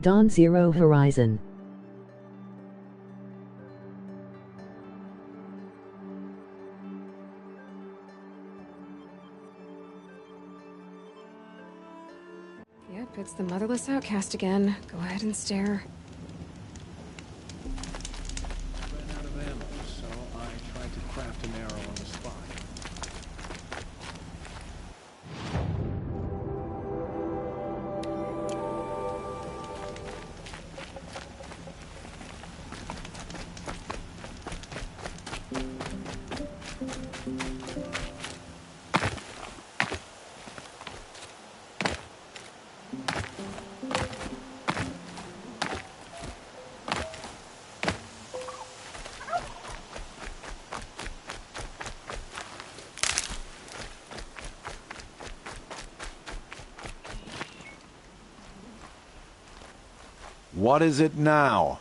Dawn Zero Horizon. Yep, it's the motherless outcast again. Go ahead and stare. Ran out of ammo, so I tried to craft an arrow on the spot. What is it now?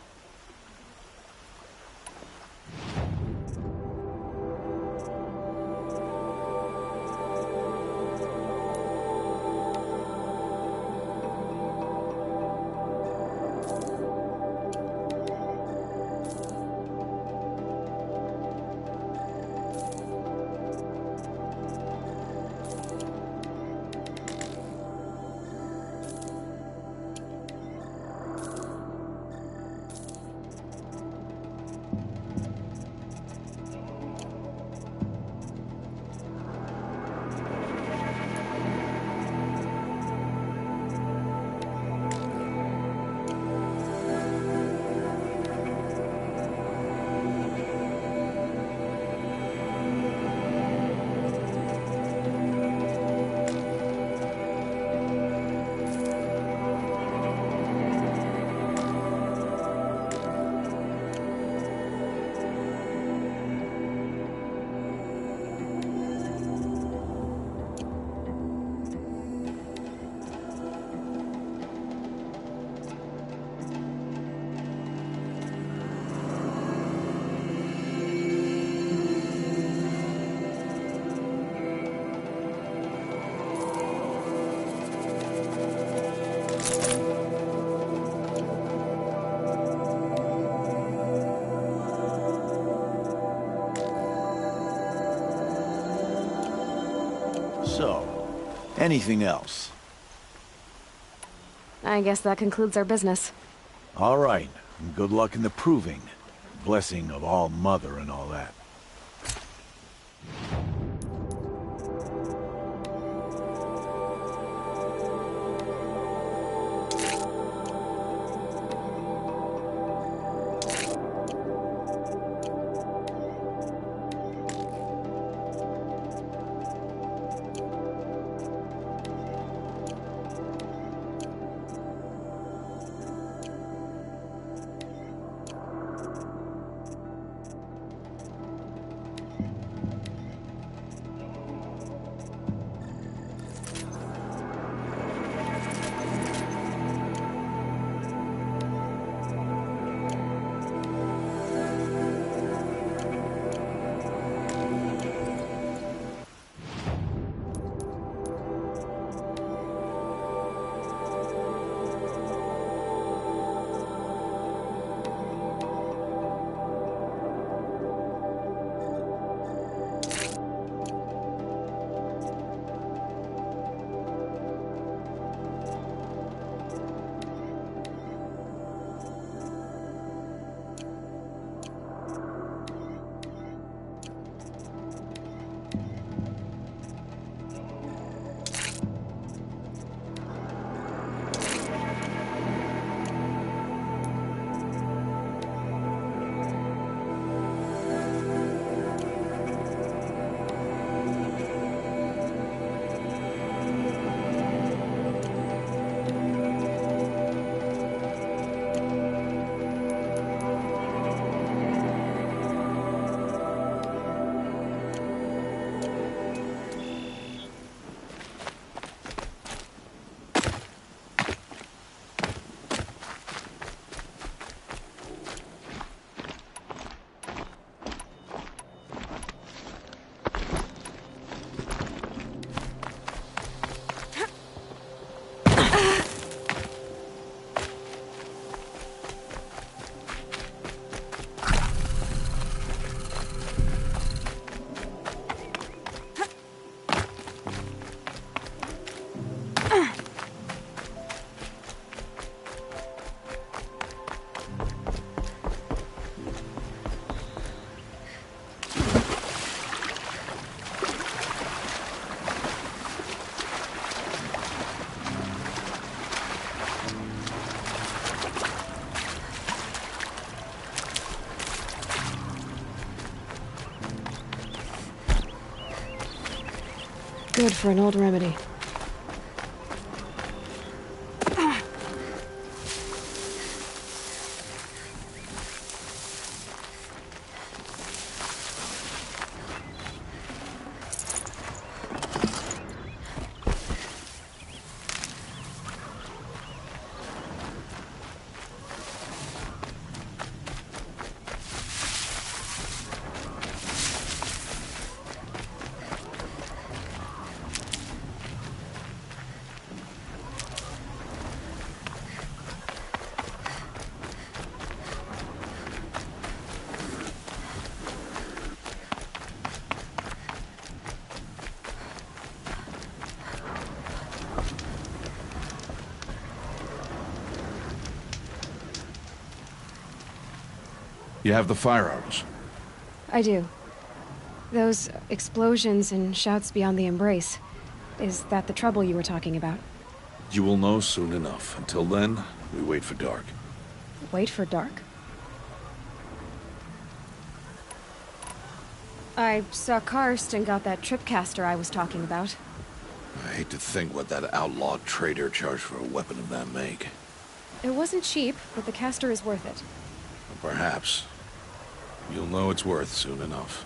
So, anything else? I guess that concludes our business. All right, and good luck in the proving. Blessing of All Mother and all that. good for an old remedy. You have the firearms. I do. Those explosions and shouts beyond the embrace. Is that the trouble you were talking about? You will know soon enough. Until then, we wait for dark. Wait for dark? I saw Karst and got that tripcaster I was talking about. I hate to think what that outlawed trader charged for a weapon of that make. It wasn't cheap, but the caster is worth it. Perhaps. You'll know it's worth soon enough.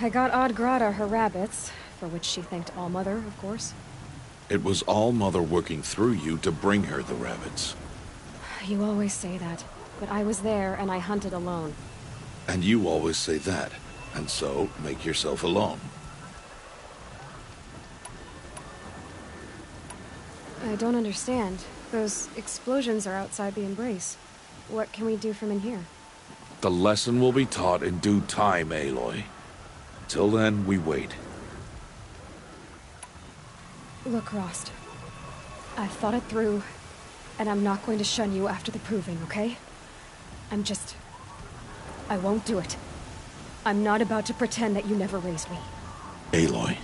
I got Odd Grata her rabbits, for which she thanked All-Mother, of course. It was All-Mother working through you to bring her the rabbits. You always say that, but I was there and I hunted alone. And you always say that, and so make yourself alone. I don't understand. Those explosions are outside the embrace. What can we do from in here? The lesson will be taught in due time, Aloy. Till then, we wait. Look, Rost. I've thought it through, and I'm not going to shun you after the proving, okay? I won't do it. I'm not about to pretend that you never raised me. Aloy,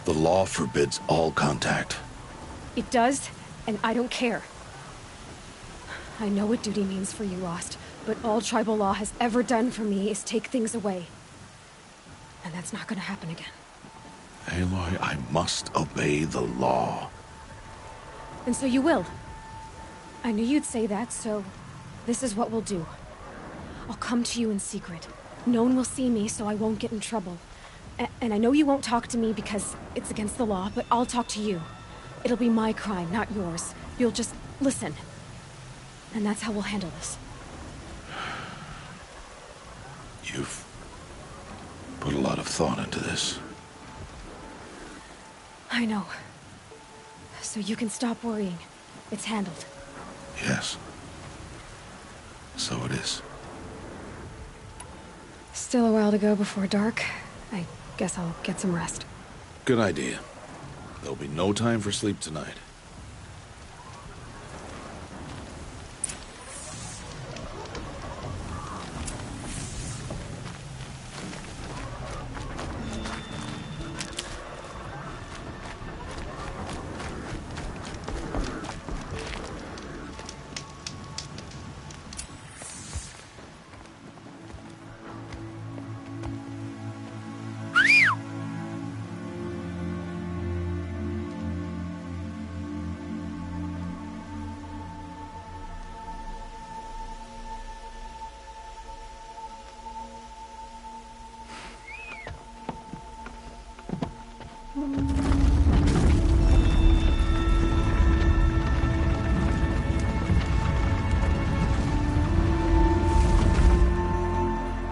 the law forbids all contact. It does, and I don't care. I know what duty means for you, Rost, but all tribal law has ever done for me is take things away. And that's not gonna happen again. Aloy, I must obey the law. And so you will. I knew you'd say that, so this is what we'll do. I'll come to you in secret. No one will see me, so I won't get in trouble. And I know you won't talk to me because it's against the law, but I'll talk to you. It'll be my crime, not yours. You'll just listen. And that's how we'll handle this. You've put a lot of thought into this. I know. So you can stop worrying. It's handled. Yes. So it is. Still a while to go before dark. I guess I'll get some rest. Good idea. There'll be no time for sleep tonight.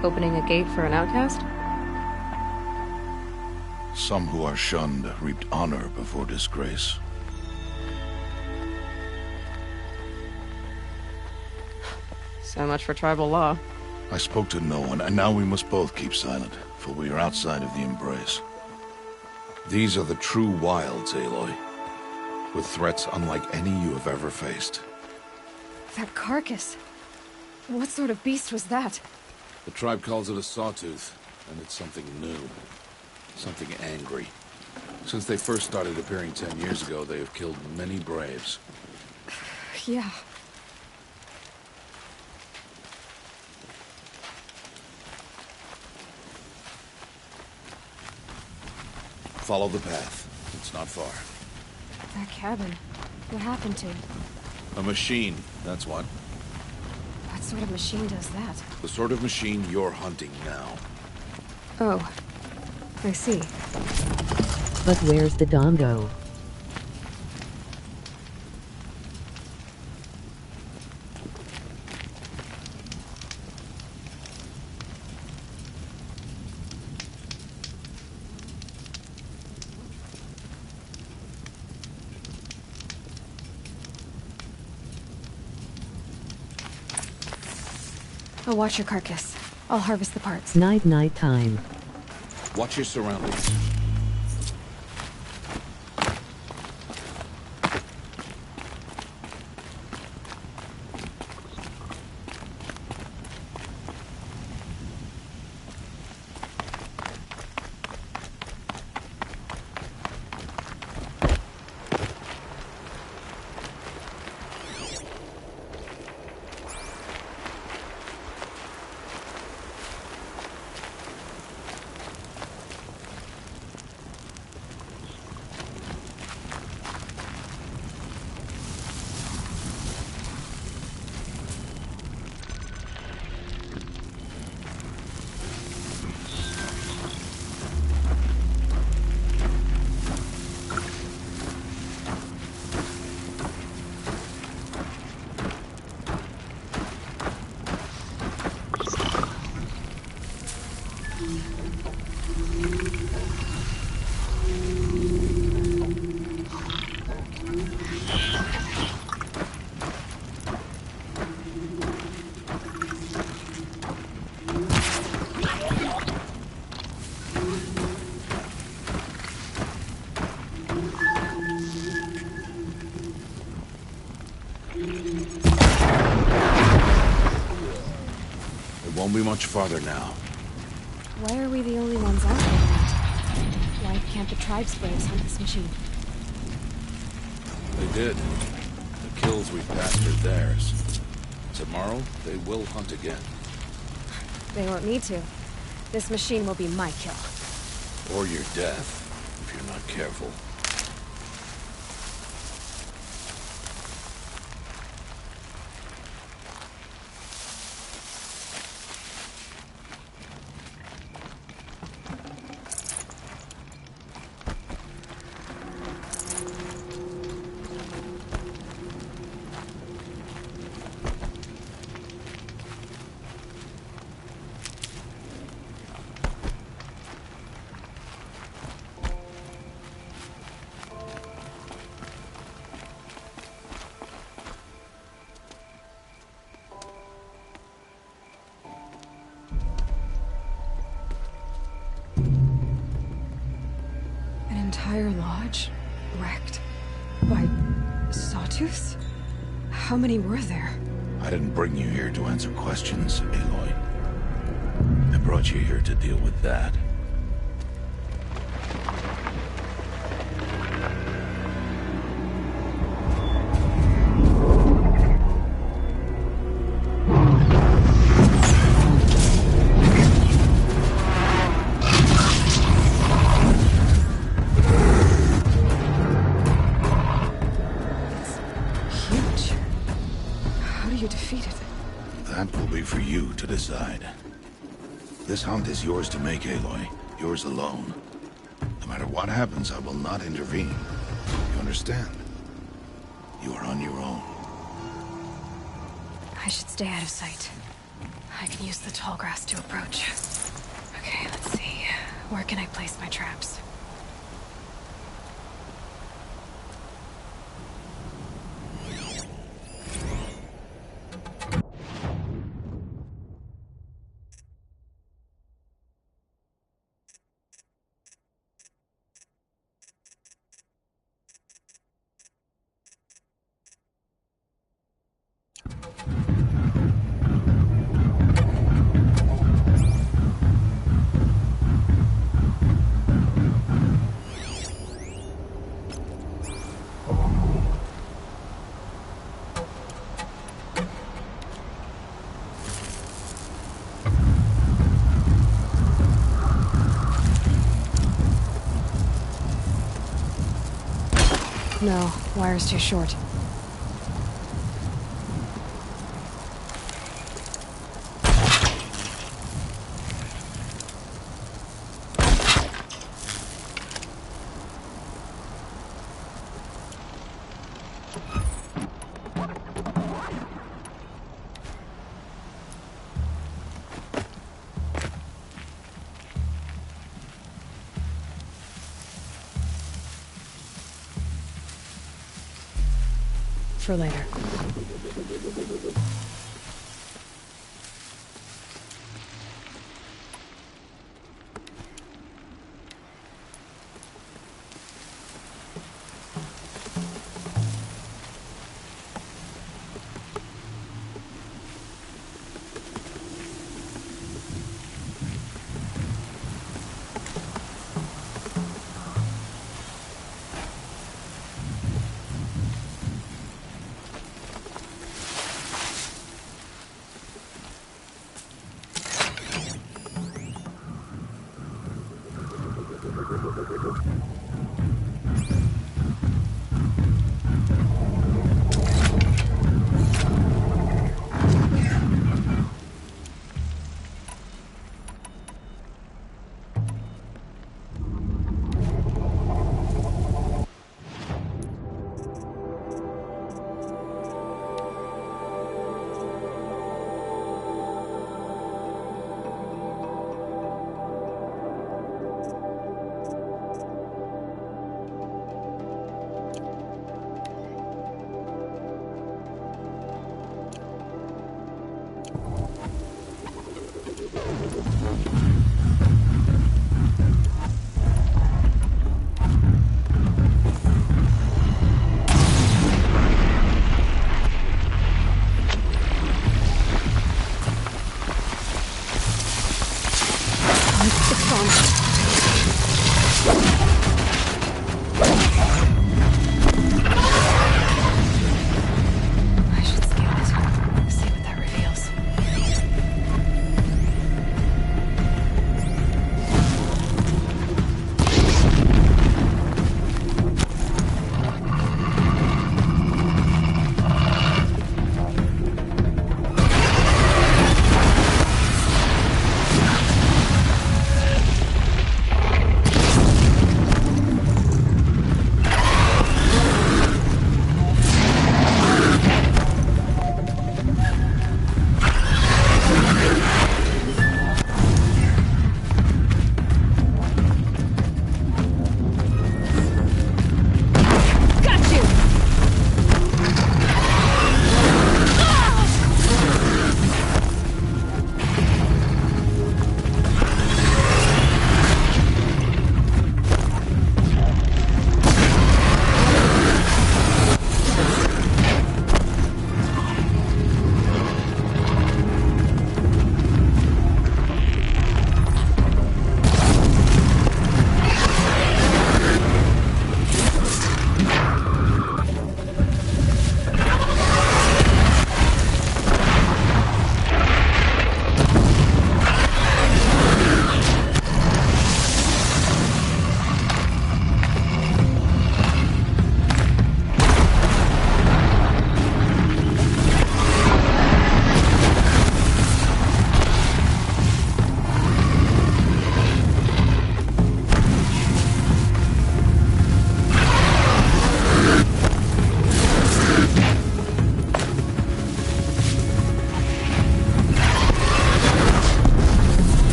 Opening a gate for an outcast? Some who are shunned reaped honor before disgrace. So much for tribal law. I spoke to no one, and now we must both keep silent, for we are outside of the embrace. These are the true wilds, Aloy, with threats unlike any you have ever faced. That carcass. What sort of beast was that? The tribe calls it a sawtooth, and it's something new. Something angry. Since they first started appearing 10 years ago, they have killed many braves. Yeah. Follow the path. It's not far. That cabin. What happened to it? A machine, that's what. What sort of machine does that? The sort of machine you're hunting now. Oh. I see. But where's the Dongo? I'll watch your carcass. I'll harvest the parts. Night time. Watch your surroundings. Won't be much farther now. Why are we the only ones out there? Why can't the tribes braves hunt this machine? They did. The kills we passed are theirs. Tomorrow, they will hunt again. They won't need to. This machine will be my kill. Or your death, if you're not careful. Entire lodge wrecked by sawtooths? How many were there? I didn't bring you here to answer questions, Aloy. I brought you here to deal with that. That will be for you to decide. This hunt is yours to make, Aloy. Yours alone. No matter what happens, I will not intervene. You understand? You are on your own. I should stay out of sight. I can use the tall grass to approach. Okay, let's see. Where can I place my traps? No, wire's too short. For later.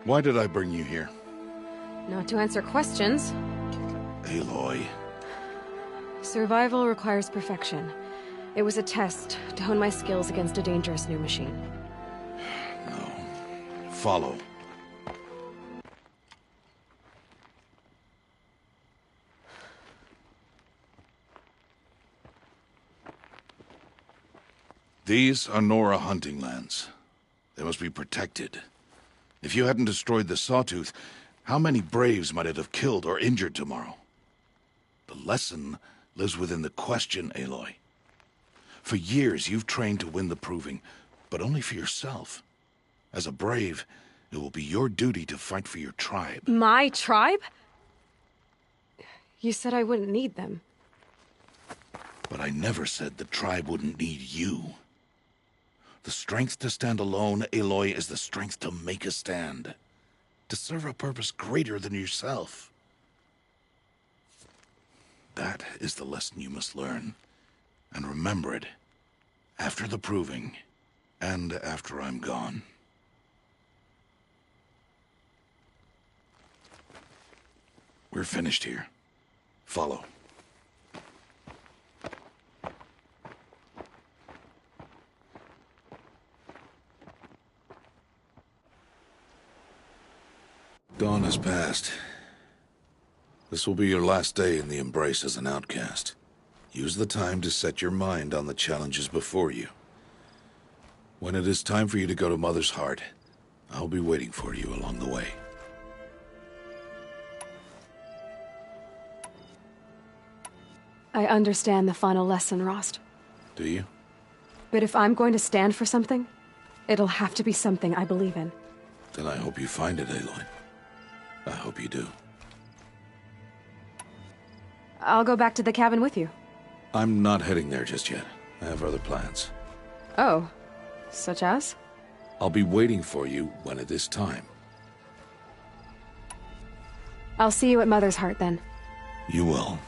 Why did I bring you here? Not to answer questions. Aloy. Survival requires perfection. It was a test to hone my skills against a dangerous new machine. No. Follow. These are Nora hunting lands. They must be protected. If you hadn't destroyed the Sawtooth, how many Braves might it have killed or injured tomorrow? The lesson lives within the question, Aloy. For years, you've trained to win the proving, but only for yourself. As a Brave, it will be your duty to fight for your tribe. My tribe? You said I wouldn't need them. But I never said the tribe wouldn't need you. The strength to stand alone, Aloy, is the strength to make a stand. To serve a purpose greater than yourself. That is the lesson you must learn. And remember it. After the proving. And after I'm gone. We're finished here. Follow. Dawn has passed. This will be your last day in the Embrace as an outcast. Use the time to set your mind on the challenges before you. When it is time for you to go to Mother's Heart, I'll be waiting for you along the way. I understand the final lesson, Rost. Do you? But if I'm going to stand for something, it'll have to be something I believe in. Then I hope you find it, Aloy. I hope you do. I'll go back to the cabin with you. I'm not heading there just yet. I have other plans. Oh, such as? I'll be waiting for you when it is time. I'll see you at Mother's Heart then. You will.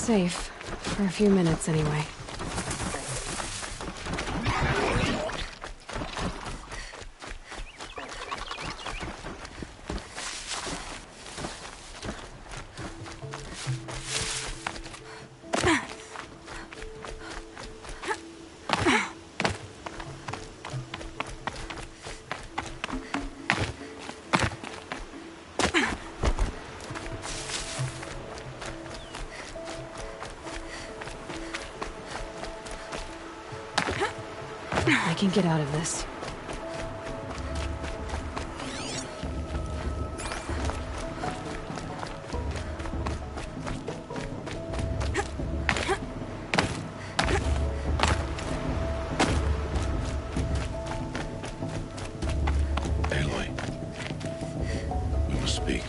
safe. For a few minutes, anyway. I can get out of this. Aloy, we must speak.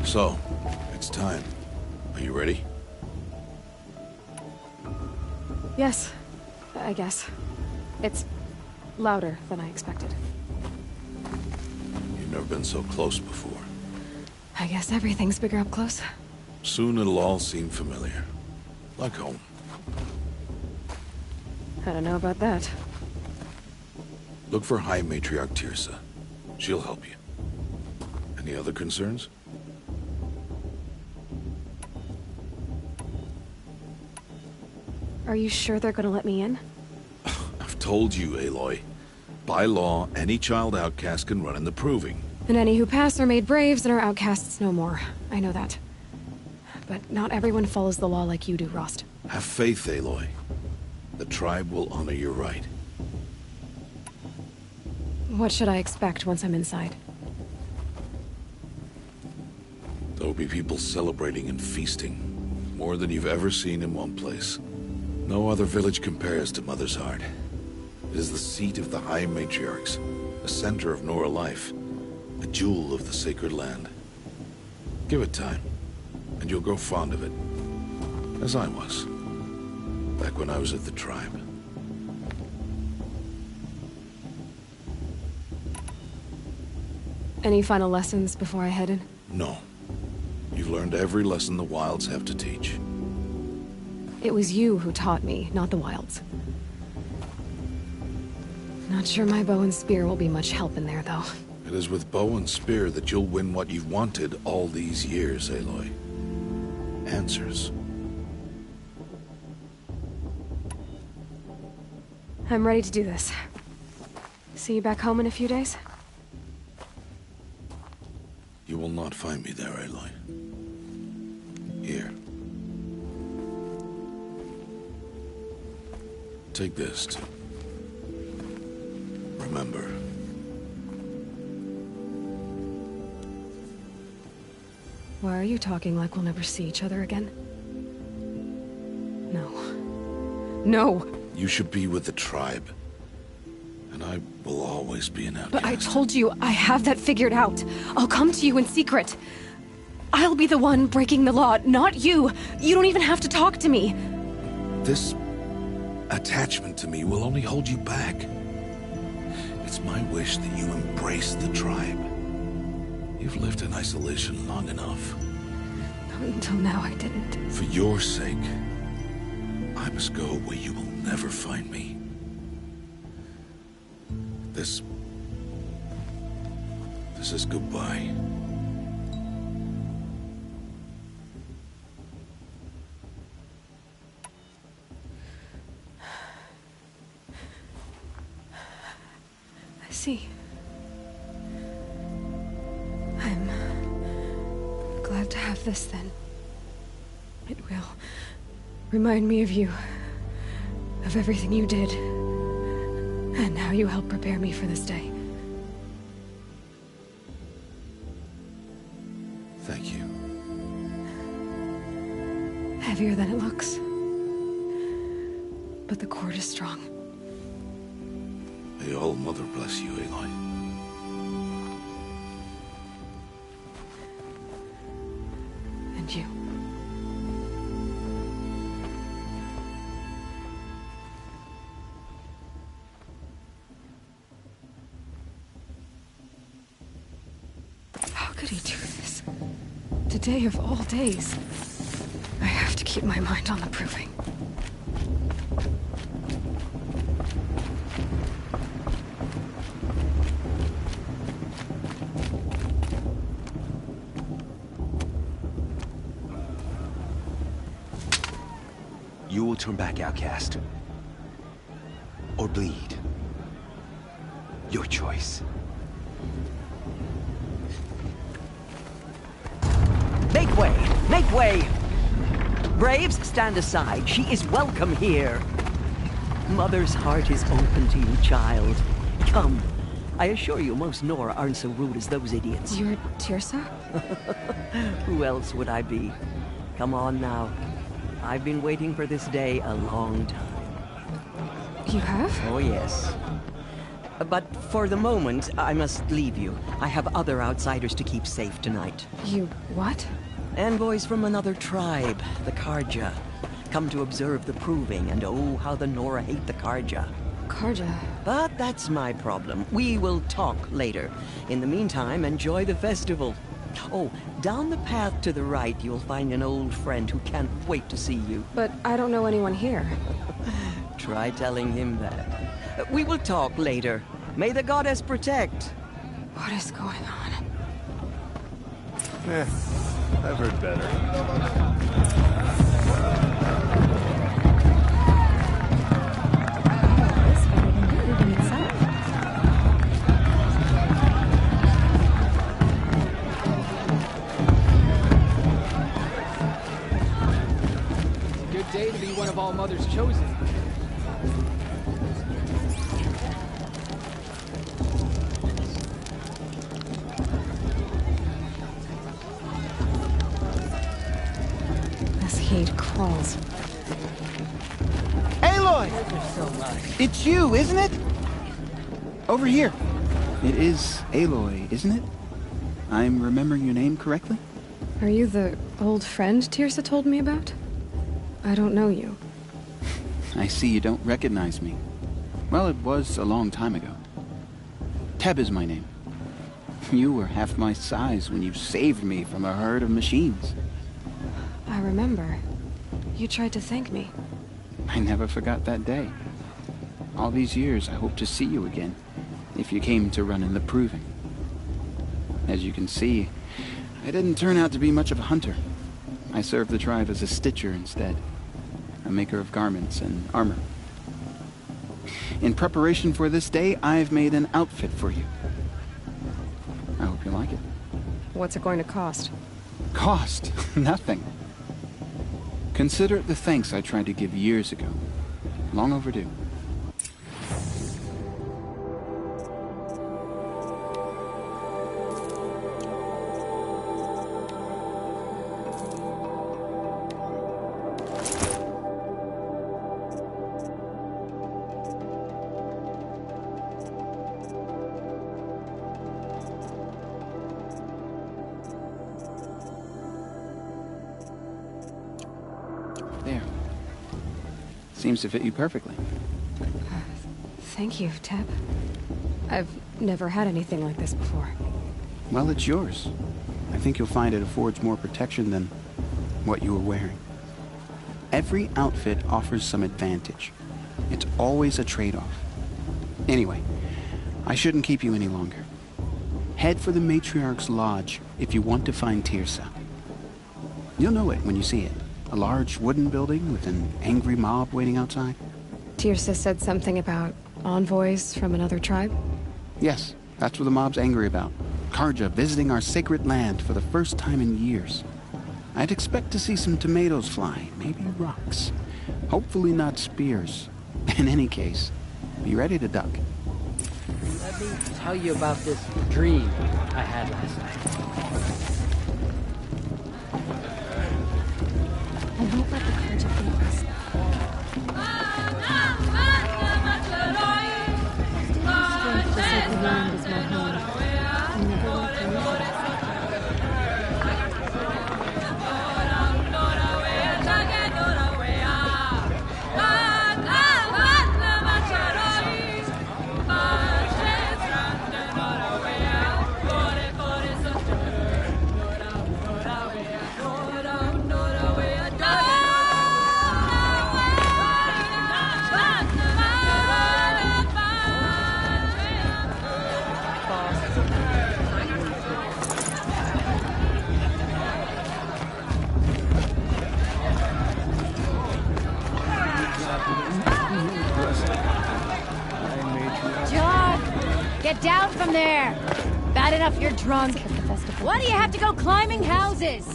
So, it's time. Are you ready? Yes, I guess. It's louder than I expected. You've never been so close before. I guess everything's bigger up close. Soon it'll all seem familiar. Like home. I don't know about that. Look for High Matriarch Tirsa. She'll help you. Any other concerns? Are you sure they're gonna let me in? I've told you, Aloy. By law, any child outcast can run in the Proving. And any who pass are made braves and are outcasts no more. I know that. But not everyone follows the law like you do, Rost. Have faith, Aloy. The tribe will honor your right. What should I expect once I'm inside? There will be people celebrating and feasting. More than you've ever seen in one place. No other village compares to Mother's Heart. It is the seat of the High Matriarchs, the center of Nora life, a jewel of the sacred land. Give it time, and you'll grow fond of it. As I was, back when I was at the tribe. Any final lessons before I head in? No. You've learned every lesson the Wilds have to teach. It was you who taught me, not the Wilds. Not sure my bow and spear will be much help in there, though. It is with bow and spear that you'll win what you've wanted all these years, Aloy. Answers. I'm ready to do this. See you back home in a few days? You will not find me there, Aloy. Here. Take this to remember. Why are you talking like we'll never see each other again? No. No! You should be with the tribe. And I will always be an outcast. But I told you, I have that figured out. I'll come to you in secret. I'll be the one breaking the law, not you. You don't even have to talk to me. This attachment to me will only hold you back. It's my wish that you embrace the tribe. You've lived in isolation long enough. Until now, I didn't. For your sake, I must go where you will never find me. This is goodbye. I see. I'm glad to have this then. It will remind me of you, of everything you did, and how you helped prepare me for this day. Thank you. Heavier than it looks. But the cord is strong. May All Mother bless you, Aloy. And you. How could he do this? Today of all days. I have to keep my mind on the proving. You will turn back, outcast. Or bleed. Your choice. Make way! Make way! Braves, stand aside. She is welcome here. Mother's heart is open to you, child. Come. I assure you, most Nora aren't so rude as those idiots. You're Tirsa? Who else would I be? Come on now. I've been waiting for this day a long time. You have? Oh, yes. But for the moment, I must leave you. I have other outsiders to keep safe tonight. You what? Envoys from another tribe, the Karja. Come to observe the proving, and oh, how the Nora hate the Karja. Karja? But that's my problem. We will talk later. In the meantime, enjoy the festival. Oh, down the path to the right, you'll find an old friend who can't wait to see you. But I don't know anyone here. Try telling him that. We will talk later. May the goddess protect. What is going on? I've heard better. Good day to be one of all mothers chosen. This heat crawls. Aloy! It's you, isn't it? Over here. It is Aloy, isn't it? I'm remembering your name correctly? Are you the old friend Tirsa told me about? I don't know you. I see you don't recognize me. Well, it was a long time ago. Teb is my name. You were half my size when you saved me from a herd of machines. I remember. You tried to thank me. I never forgot that day. All these years, I hope to see you again, if you came to run in the proving. As you can see, I didn't turn out to be much of a hunter. I served the tribe as a stitcher instead, a maker of garments and armor. In preparation for this day, I've made an outfit for you. I hope you like it. What's it going to cost? Cost? Nothing. Consider it the thanks I tried to give years ago. Long overdue. There. Seems to fit you perfectly. Thank you, Teb. I've never had anything like this before. Well, it's yours. I think you'll find it affords more protection than what you were wearing. Every outfit offers some advantage. It's always a trade-off. Anyway, I shouldn't keep you any longer. Head for the Matriarch's Lodge if you want to find Tirsa. You'll know it when you see it. A large wooden building with an angry mob waiting outside. Tirsa said something about envoys from another tribe? Yes, that's what the mob's angry about. Karja visiting our sacred land for the first time in years. I'd expect to see some tomatoes fly, maybe rocks. Hopefully not spears. In any case, be ready to duck. Let me tell you about this dream I had last night. I won't let the Karja beat us. The sacred land is my home. I never want to lose it. Get down from there! Bad enough you're drunk. Why do you have to go climbing houses?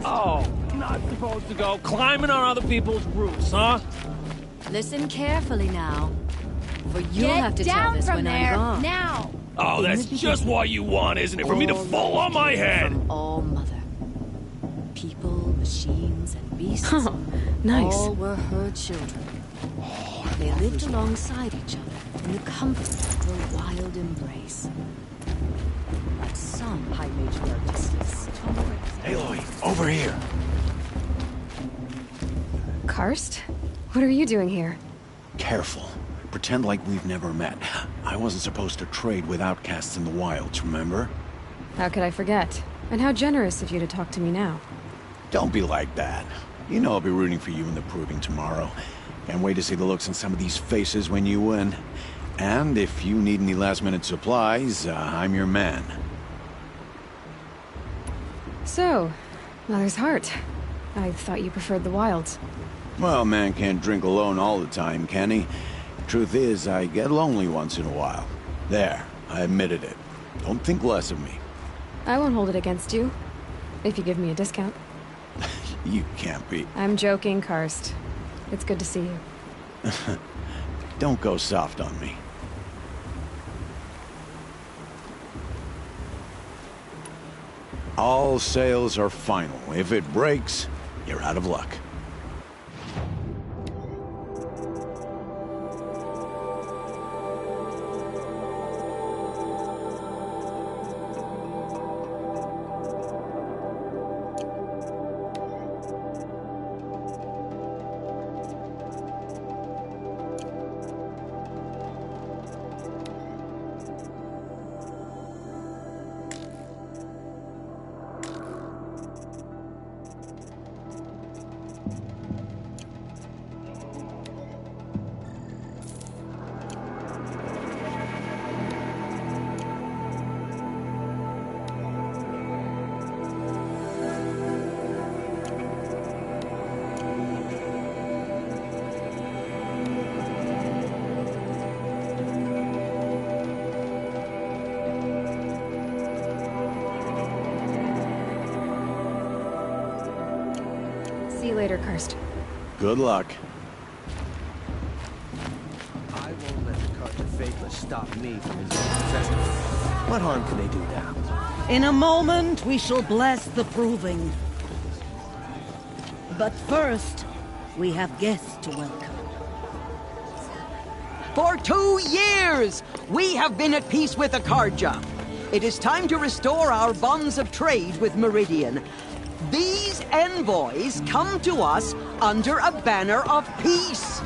Oh, not supposed to go climbing on other people's roofs, huh? Listen carefully now. For you'll have to tell this when I'm gone. Now! Oh, that's just what you want, isn't it? For me to fall on my head! From all mother. People, machines, and beasts. Oh, nice. All were her children. They lived alongside each other in the comfort of her wild embrace. But some high matriarchs tolerate. Aloy, over here. Karst? What are you doing here? Careful. Pretend like we've never met. I wasn't supposed to trade with outcasts in the wilds, remember? How could I forget? And how generous of you to talk to me now. Don't be like that. You know I'll be rooting for you in the proving tomorrow. Can't wait to see the looks on some of these faces when you win. And if you need any last-minute supplies, I'm your man. So, Mother's Heart. I thought you preferred the wilds. Well, man can't drink alone all the time, can he? Truth is, I get lonely once in a while. There, I admitted it. Don't think less of me. I won't hold it against you. If you give me a discount. You can't be. I'm joking, Karst. It's good to see you. Don't go soft on me. All sails are final. If it breaks, you're out of luck. See you later, Karst. Good luck. I won't let the Carter Faithless stop me from enjoying the festival. What harm can they do now? In a moment, we shall bless the proving. But first, we have guests to welcome. For 2 years, we have been at peace with Akarja. It is time to restore our bonds of trade with Meridian. These envoys come to us under a banner of peace.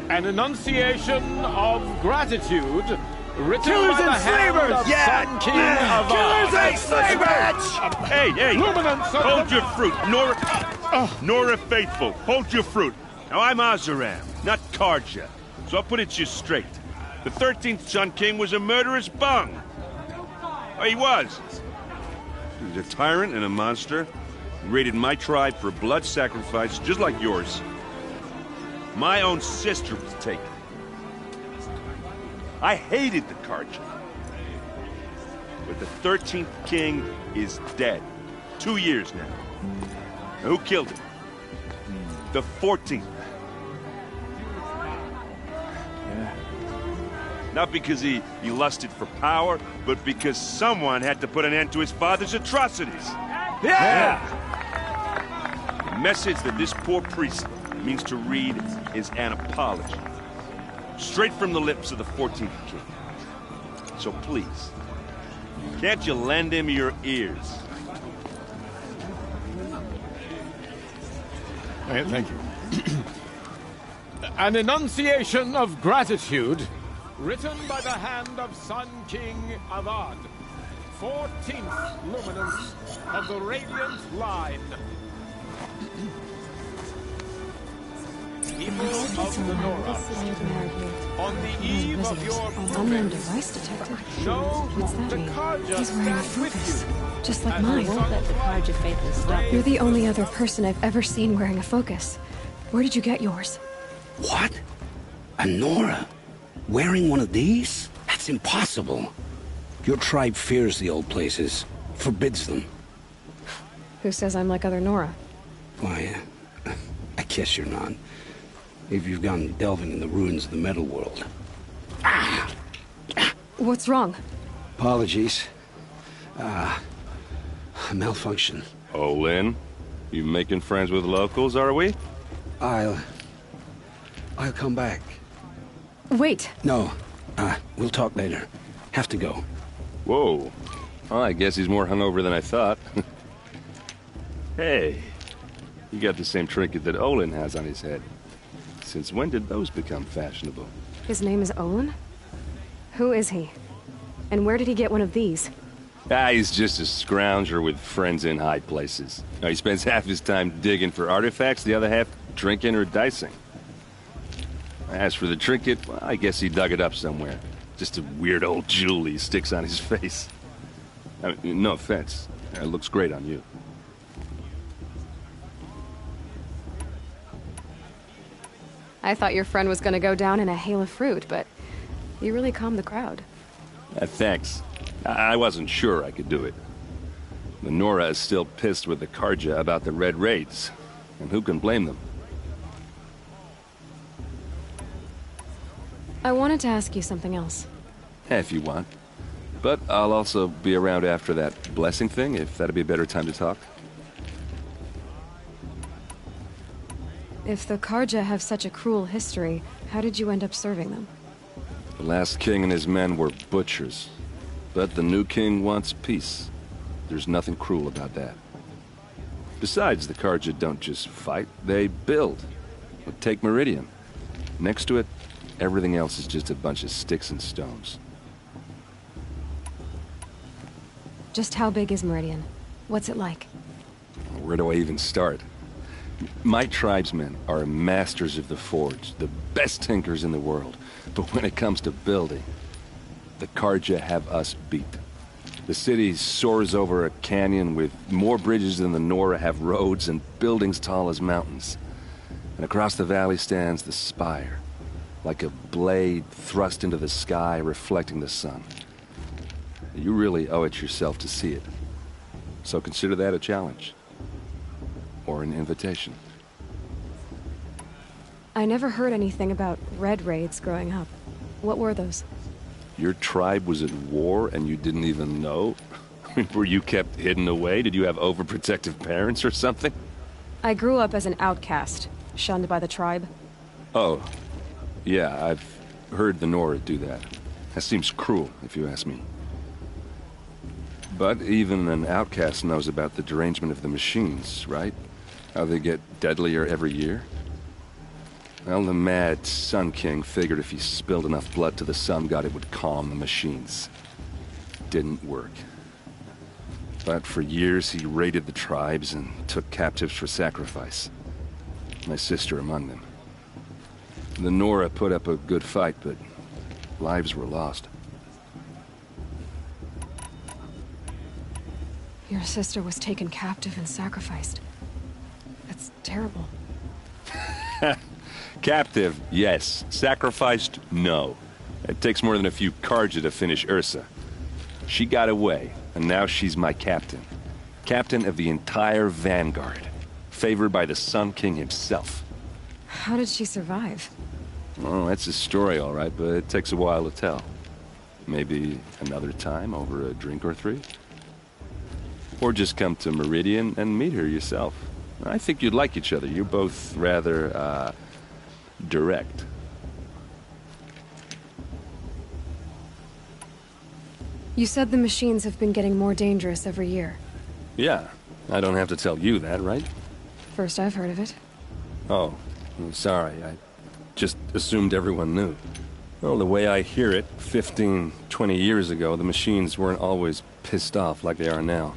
An enunciation of gratitude written Killers by the and hand slavers! of Sun King of Killers and slavers! Hey, hey! Luminance Hold your fruit, Nora Faithful. Hold your fruit. Now I'm Azaram, not Karja, so I'll put it you straight. The 13th Sun King was a murderous bung. Oh, he was. He was a tyrant and a monster. He raided my tribe for blood sacrifice, just like yours. My own sister was taken. I hated the Karja. But the 13th king is dead. 2 years now. Now, who killed him? The 14th. Not because he lusted for power, but because someone had to put an end to his father's atrocities. Yeah! The message that this poor priest means to read is an apology. Straight from the lips of the 14th king. So please, can't you lend him your ears? Thank you. An enunciation of gratitude written by the hand of Sun King Avad, 14th luminance of the Radiant Line. People of the Nora, on the eve of your Unknown proving, device detected. know What's that the mean? Karja He's wearing a stands with focus. you. Just like And mine. won't let the You're the only other person I've ever seen wearing a focus. Where did you get yours? What? A Nora? Wearing one of these? That's impossible. Your tribe fears the old places, forbids them. Who says I'm like other Nora? Why, I guess you're not. If you've gone delving in the ruins of the metal world. What's wrong? Apologies. A malfunction. Oh, Lynn? You making friends with locals, are we? I'll come back. Wait. No. We'll talk later. Have to go. Whoa. Oh, I guess he's more hungover than I thought. Hey. You got the same trinket that Olin has on his head. Since when did those become fashionable? His name is Olin? Who is he? And where did he get one of these? He's just a scrounger with friends in high places. He spends half his time digging for artifacts, the other half drinking or dicing. As for the trinket, well, I guess he dug it up somewhere. Just a weird old jewel he sticks on his face. I mean, no offense. It looks great on you. I thought your friend was gonna go down in a hail of fruit, but you really calmed the crowd. Thanks. I wasn't sure I could do it. The Nora is still pissed with the Karja about the Red Raids, and who can blame them? I wanted to ask you something else. If you want. But I'll also be around after that blessing thing, if that'd be a better time to talk. If the Karja have such a cruel history, how did you end up serving them? The last king and his men were butchers. But the new king wants peace. There's nothing cruel about that. Besides, the Karja don't just fight, they build. But take Meridian. Next to it, everything else is just a bunch of sticks and stones. Just how big is Meridian? What's it like? Where do I even start? My tribesmen are masters of the forge, the best tinkers in the world. But when it comes to building, the Karja have us beat. The city soars over a canyon with more bridges than the Nora have roads and buildings tall as mountains. And across the valley stands the spire, like a blade thrust into the sky reflecting the sun. You really owe it yourself to see it. So consider that a challenge. Or an invitation. I never heard anything about Red Raids growing up. What were those? Your tribe was at war and you didn't even know? Were you kept hidden away? Did you have overprotective parents or something? I grew up as an outcast, shunned by the tribe. Oh, yeah, I've heard the Nora do that. That seems cruel, if you ask me. But even an outcast knows about the derangement of the machines, right? How they get deadlier every year? Well, the mad Sun King figured if he spilled enough blood to the Sun God, it would calm the machines. Didn't work. But for years, he raided the tribes and took captives for sacrifice. My sister among them. The Nora put up a good fight, but lives were lost. Your sister was taken captive and sacrificed. That's terrible. Captive, yes. Sacrificed, no. It takes more than a few Karja to finish Ursa. She got away, and now she's my captain. Captain of the entire Vanguard. Favored by the Sun King himself. How did she survive? Oh, that's a story, all right, but it takes a while to tell. Maybe another time over a drink or three? Or just come to Meridian and meet her yourself. I think you'd like each other. You're both rather, direct. You said the machines have been getting more dangerous every year. Yeah, I don't have to tell you that, right? First I've heard of it. Oh, I'm sorry. I just assumed everyone knew. Well, the way I hear it, 15, 20 years ago, the machines weren't always pissed off like they are now.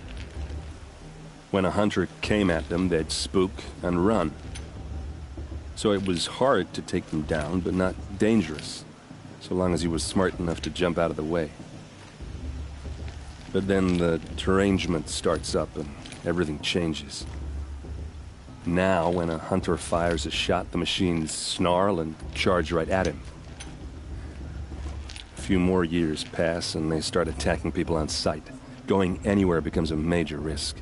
When a hunter came at them, they'd spook and run. So it was hard to take them down, but not dangerous, so long as he was smart enough to jump out of the way. But then the derangement starts up and everything changes. Now, when a hunter fires a shot, the machines snarl and charge right at him. A few more years pass and they start attacking people on sight. Going anywhere becomes a major risk.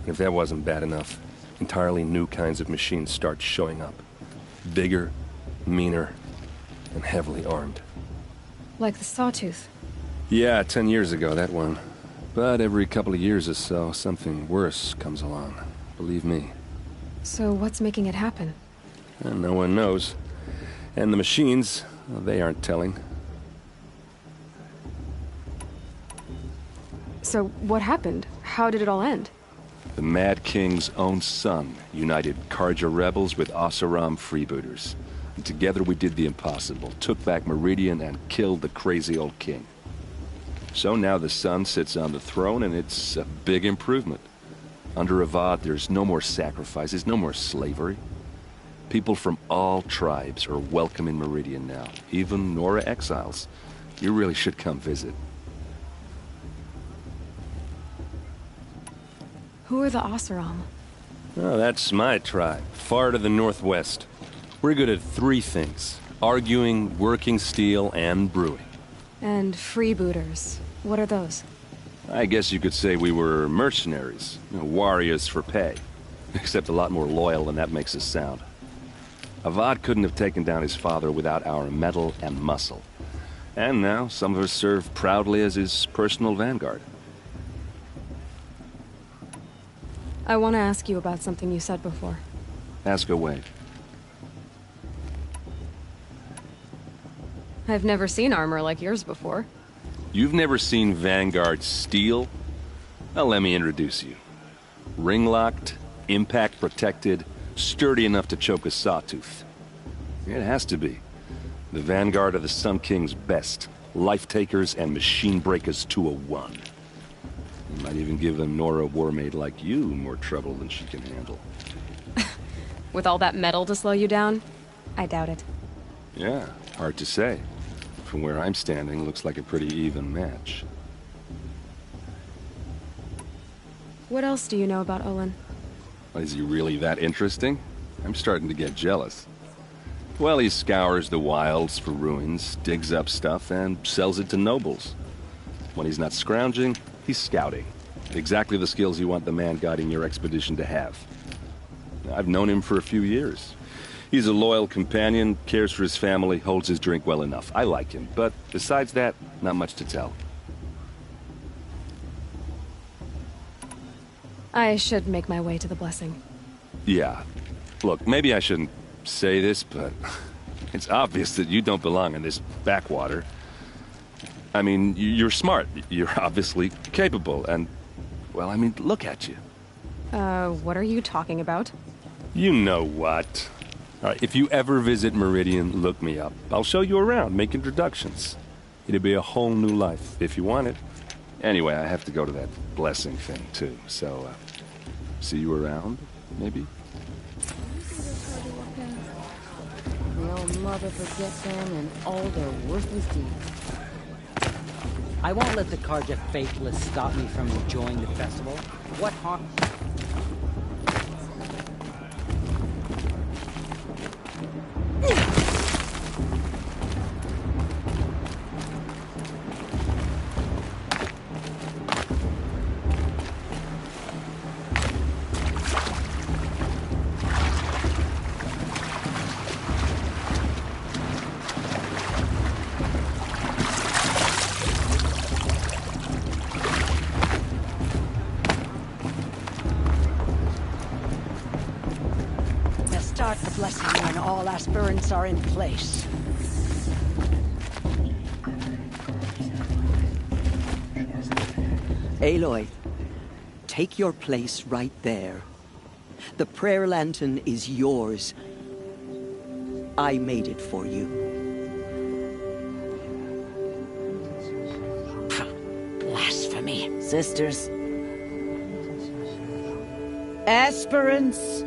And if that wasn't bad enough, entirely new kinds of machines start showing up. Bigger, meaner, and heavily armed. Like the Sawtooth. Yeah, 10 years ago, that one. But every couple of years or so, something worse comes along. Believe me. So what's making it happen? And no one knows. And the machines, well, they aren't telling. So what happened? How did it all end? The Mad King's own son united Karja rebels with Oseram freebooters. And together we did the impossible, took back Meridian and killed the crazy old king. So now the son sits on the throne and it's a big improvement. Under Avad, there's no more sacrifices, no more slavery. People from all tribes are welcome in Meridian now, even Nora exiles. You really should come visit. Who are the Oseram? Oh, that's my tribe, far to the northwest. We're good at three things: arguing, working steel, and brewing. And freebooters. What are those? I guess you could say we were mercenaries, warriors for pay. Except a lot more loyal than that makes us sound. Avad couldn't have taken down his father without our metal and muscle. And now some of us serve proudly as his personal vanguard. I want to ask you about something you said before. Ask away. I've never seen armor like yours before. You've never seen Vanguard steel? Well, let me introduce you. Ring-locked, impact-protected, sturdy enough to choke a sawtooth. It has to be. The Vanguard of the Sun King's best. Life-takers and machine breakers to a one. You might even give a Nora warmaid like you more trouble than she can handle. With all that metal to slow you down? I doubt it. Yeah, hard to say. From where I'm standing, looks like a pretty even match. What else do you know about Olin? Is he really that interesting? I'm starting to get jealous. Well, he scours the wilds for ruins, digs up stuff, and sells it to nobles. When he's not scrounging, he's scouting. Exactly the skills you want the man guiding your expedition to have. I've known him for a few years. He's a loyal companion, cares for his family, holds his drink well enough. I like him, but besides that, not much to tell. I should make my way to the blessing. Yeah. Look, maybe I shouldn't say this, but it's obvious that you don't belong in this backwater. I mean, you're smart. You're obviously capable, and, well, I mean, look at you. What are you talking about? You know what. All right, if you ever visit Meridian, look me up. I'll show you around, make introductions. It'll be a whole new life, if you want it. Anyway, I have to go to that blessing thing, too, so, see you around, maybe? The old mother forget them and all their worthless deeds. I won't let the Karja faithless stop me from enjoying the festival. What harm? Start the blessing when all aspirants are in place. Aloy, take your place right there. The prayer lantern is yours. I made it for you. Blasphemy. Sisters. Aspirants,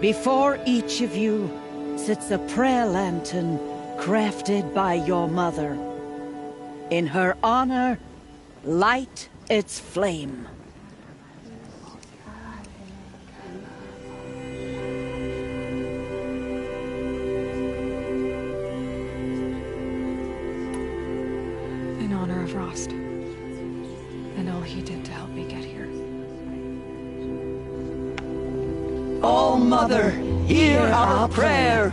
before each of you sits a prayer lantern crafted by your mother. In her honor, light its flame. he did to help me get here. Oh, Mother, hear our prayer.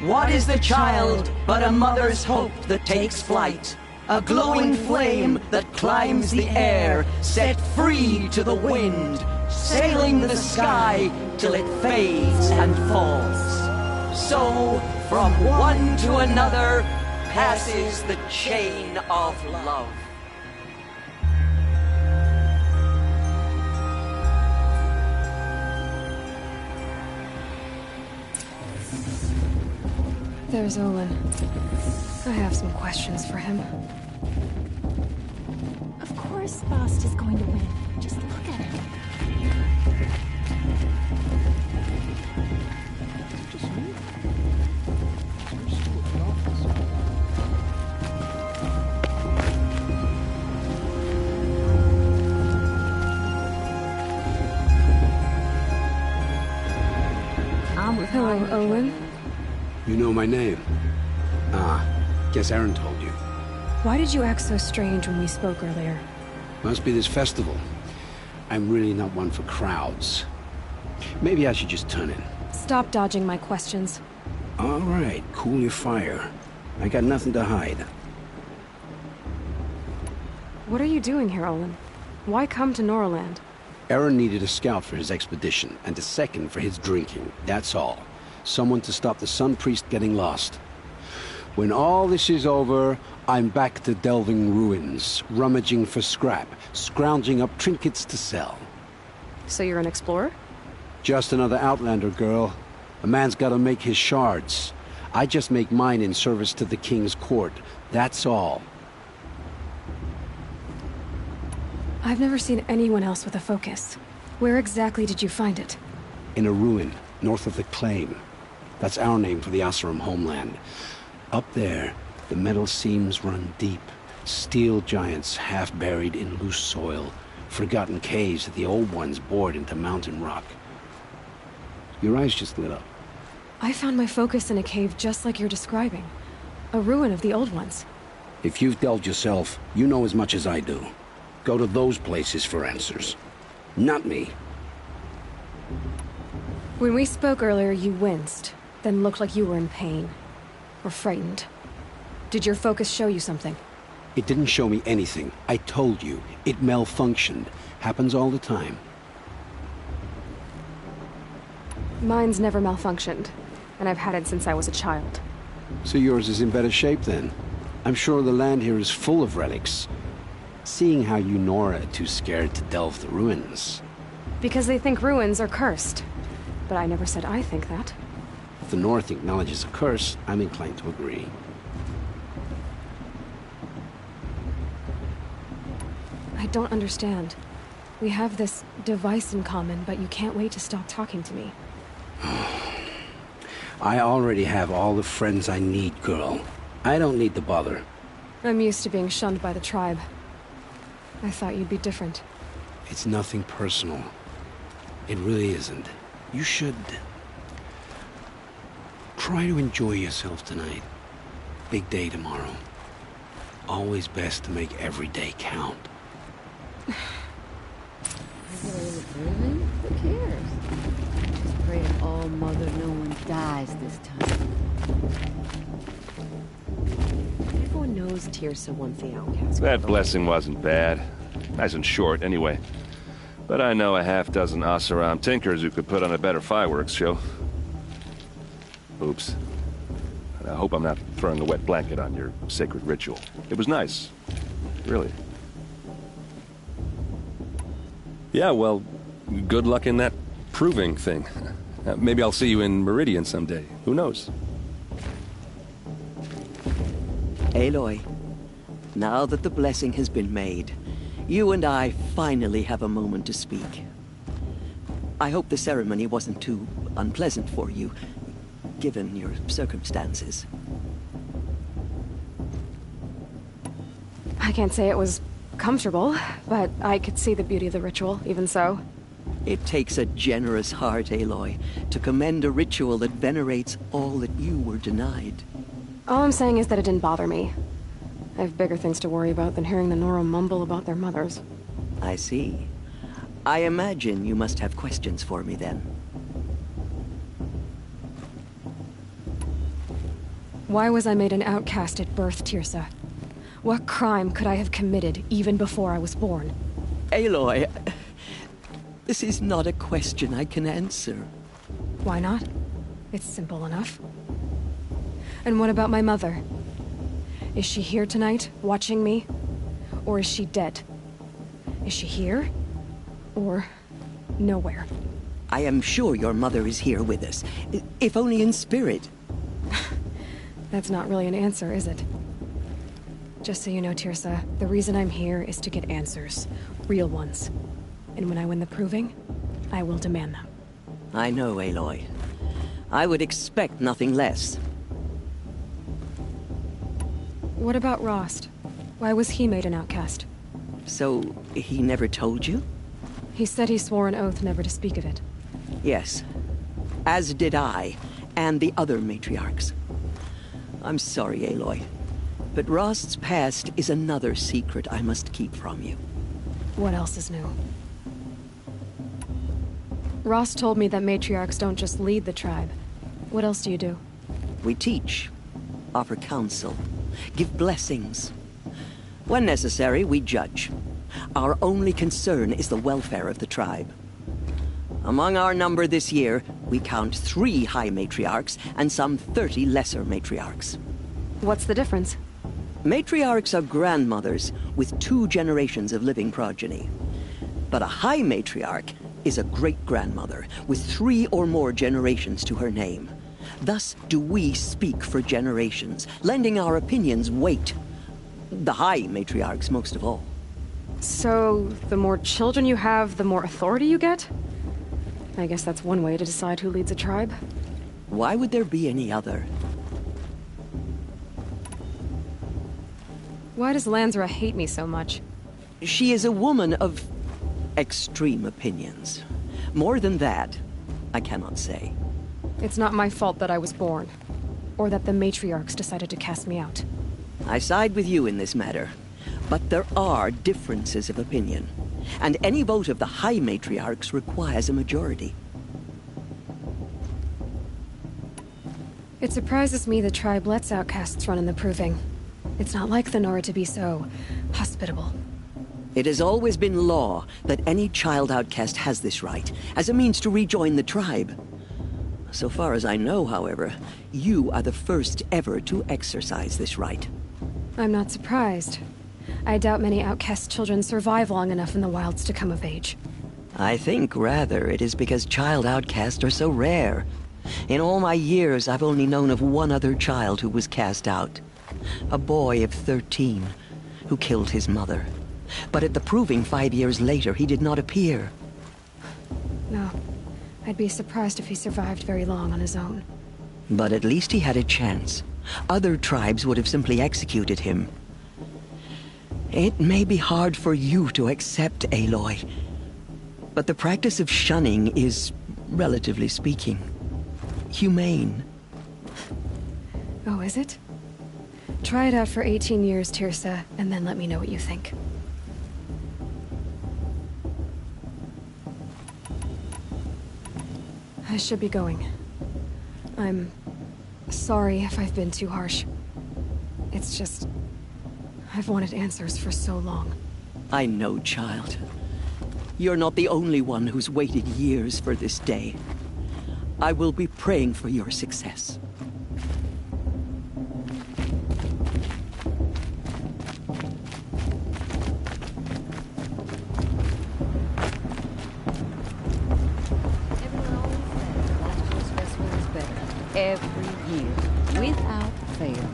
What is the child but a mother's hope that takes flight? A glowing flame that climbs the air, set free to the wind, sailing the sky till it fades and falls. So, from one to another, passes the chain of love. There's Olin. I have some questions for him. Of course Bast is going to win. Just look at him. Hello, Olin. You know my name? Guess Aaron told you. Why did you act so strange when we spoke earlier? Must be this festival. I'm really not one for crowds. Maybe I should just turn in. Stop dodging my questions. All right, cool your fire. I got nothing to hide. What are you doing here, Olin? Why come to Norland? Aaron needed a scout for his expedition, and a second for his drinking. That's all. Someone to stop the Sun Priest getting lost. When all this is over, I'm back to delving ruins, rummaging for scrap, scrounging up trinkets to sell. So you're an explorer? Just another Outlander, girl. A man's gotta make his shards. I just make mine in service to the King's court. That's all. I've never seen anyone else with a focus. Where exactly did you find it? In a ruin, north of the Claim. That's our name for the Oseram homeland. Up there, the metal seams run deep. Steel giants half buried in loose soil. Forgotten caves that the old ones bored into mountain rock. Your eyes just lit up. I found my focus in a cave just like you're describing. A ruin of the old ones. If you've delved yourself, you know as much as I do. Go to those places for answers. Not me. When we spoke earlier, you winced, then looked like you were in pain. Or frightened. Did your focus show you something? It didn't show me anything. I told you. It malfunctioned. Happens all the time. Mine's never malfunctioned, and I've had it since I was a child. So yours is in better shape then? I'm sure the land here is full of relics. Seeing how you Nora are too scared to delve the ruins. Because they think ruins are cursed. But I never said I think that. If the North acknowledges a curse, I'm inclined to agree. I don't understand. We have this device in common, but you can't wait to stop talking to me. I already have all the friends I need, girl. I don't need the bother. I'm used to being shunned by the tribe. I thought you'd be different. It's nothing personal. It really isn't. You should... try to enjoy yourself tonight. Big day tomorrow. Always best to make every day count. Who cares? Just pray to All Mother no one dies this time. Everyone knows Tirsa wants the outcast. That blessing wasn't bad. Nice and short, anyway. But I know a half-dozen Oseram tinkers who could put on a better fireworks show. Oops. I hope I'm not throwing a wet blanket on your sacred ritual. It was nice. Really. Yeah, well, good luck in that proving thing. Maybe I'll see you in Meridian someday. Who knows? Aloy, now that the blessing has been made, you and I finally have a moment to speak. I hope the ceremony wasn't too unpleasant for you, given your circumstances. I can't say it was comfortable, but I could see the beauty of the ritual, even so. It takes a generous heart, Aloy, to commend a ritual that venerates all that you were denied. All I'm saying is that it didn't bother me. I have bigger things to worry about than hearing the Nora mumble about their mothers. I see. I imagine you must have questions for me then. Why was I made an outcast at birth, Tirsa? What crime could I have committed even before I was born? Aloy, this is not a question I can answer. Why not? It's simple enough. And what about my mother? Is she here tonight, watching me? Or is she dead? Is she here? Or nowhere? I am sure your mother is here with us, if only in spirit. That's not really an answer, is it? Just so you know, Tirsa, the reason I'm here is to get answers. Real ones. And when I win the proving, I will demand them. I know, Aloy. I would expect nothing less. What about Rost? Why was he made an outcast? So, he never told you? He said he swore an oath never to speak of it. Yes. As did I, and the other matriarchs. I'm sorry, Aloy, but Rost's past is another secret I must keep from you. What else is new? Rost told me that matriarchs don't just lead the tribe. What else do you do? We teach, offer counsel, give blessings. When necessary, we judge. Our only concern is the welfare of the tribe. Among our number this year, we count 3 high matriarchs and some 30 lesser matriarchs. What's the difference? Matriarchs are grandmothers with 2 generations of living progeny. But a high matriarch is a great-grandmother with 3 or more generations to her name. Thus do we speak for generations, lending our opinions weight. The high matriarchs most of all. So, the more children you have, the more authority you get? I guess that's one way to decide who leads a tribe. Why would there be any other? Why does Lansra hate me so much? She is a woman of extreme opinions. More than that, I cannot say. It's not my fault that I was born, or that the matriarchs decided to cast me out. I side with you in this matter, but there are differences of opinion, and any vote of the high matriarchs requires a majority. It surprises me the tribe lets outcasts run in the proving. It's not like the Nora to be so hospitable. It has always been law that any child outcast has this right, as a means to rejoin the tribe. So far as I know, however, you are the first ever to exercise this right. I'm not surprised. I doubt many outcast children survive long enough in the wilds to come of age. I think, rather, it is because child outcasts are so rare. In all my years, I've only known of one other child who was cast out. A boy of 13, who killed his mother. But at the proving 5 years later, he did not appear. No. I'd be surprised if he survived very long on his own. But at least he had a chance. Other tribes would have simply executed him. It may be hard for you to accept, Aloy, but the practice of shunning is, relatively speaking, humane. Oh, is it? Try it out for 18 years, Tirsa, and then let me know what you think. I should be going. I'm sorry if I've been too harsh. It's just... I've wanted answers for so long. I know, child. You're not the only one who's waited years for this day. I will be praying for your success. Every year, without fail.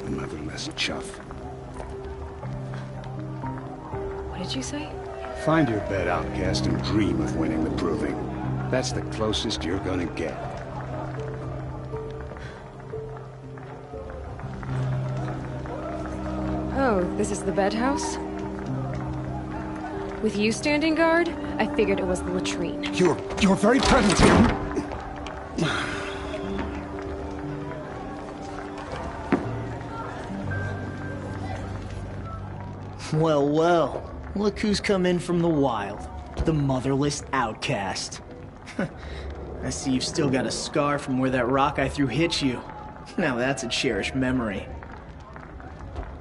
Motherless chuff. What did you say? Find your bed, outcast, and dream of winning the proving. That's the closest you're gonna get. Oh, this is the bed house? With you standing guard, I figured it was the latrine. Your very presence here. Well, well. Look who's come in from the wild. The motherless outcast. I see you've still got a scar from where that rock I threw hit you. Now that's a cherished memory.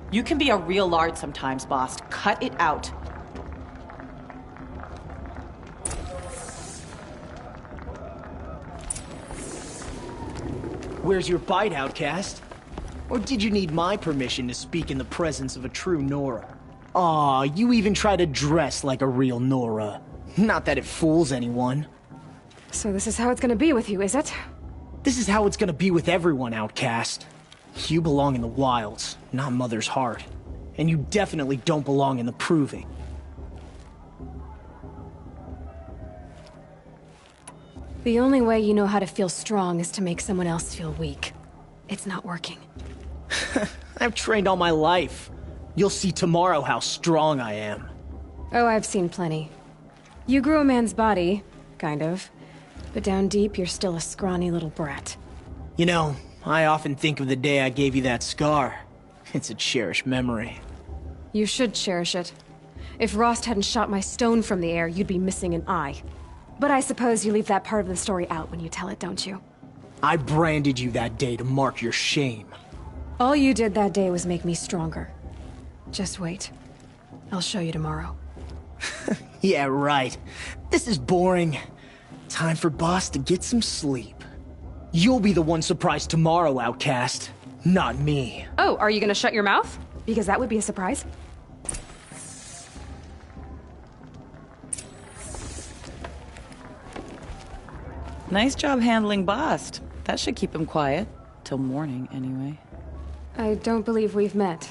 You can be a real lard sometimes, boss. Cut it out. Where's your bite, outcast? Or did you need my permission to speak in the presence of a true Nora? Aw, you even try to dress like a real Nora. Not that it fools anyone. So this is how it's gonna be with you, is it? This is how it's gonna be with everyone, outcast. You belong in the wilds, not Mother's heart. And you definitely don't belong in the proving. The only way you know how to feel strong is to make someone else feel weak. It's not working. I've trained all my life. You'll see tomorrow how strong I am. Oh, I've seen plenty. You grew a man's body, kind of. But down deep, you're still a scrawny little brat. You know, I often think of the day I gave you that scar. It's a cherished memory. You should cherish it. If Rost hadn't shot my stone from the air, you'd be missing an eye. But I suppose you leave that part of the story out when you tell it, don't you? I branded you that day to mark your shame. All you did that day was make me stronger. Just wait. I'll show you tomorrow. Yeah, right. This is boring. Time for Boss to get some sleep. You'll be the one surprised tomorrow, outcast. Not me. Oh, are you gonna shut your mouth? Because that would be a surprise. Nice job handling Bast. That should keep him quiet. Till morning, anyway. I don't believe we've met.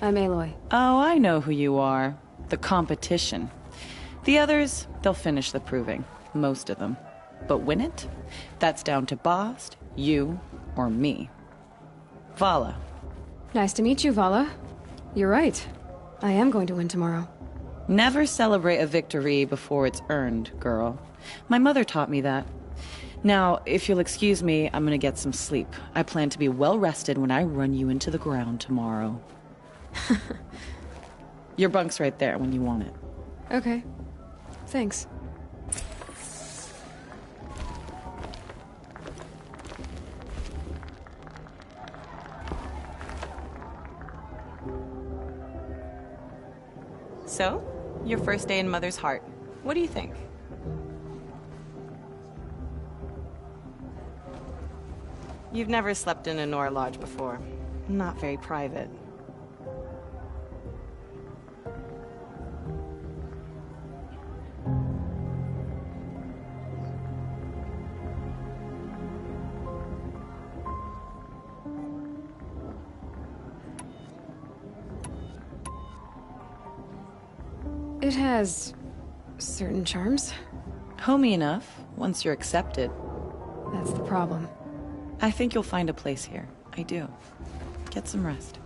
I'm Aloy. Oh, I know who you are. The competition. The others, they'll finish the proving. Most of them. But win it? That's down to Bast, you, or me. Vala. Nice to meet you, Vala. You're right. I am going to win tomorrow. Never celebrate a victory before it's earned, girl. My mother taught me that. Now, if you'll excuse me, I'm gonna get some sleep. I plan to be well rested when I run you into the ground tomorrow. Your bunk's right there when you want it. Okay. Thanks. So, your first day in Mother's heart. What do you think? You've never slept in a Nora lodge before. Not very private. It has certain charms. Homey enough, once you're accepted. That's the problem. I think you'll find a place here. I do. Get some rest.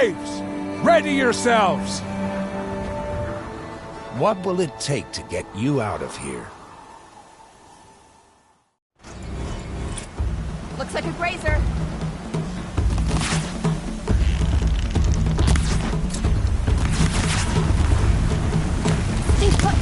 Braves! Ready yourselves! What will it take to get you out of here? Looks like a grazer. Stay put.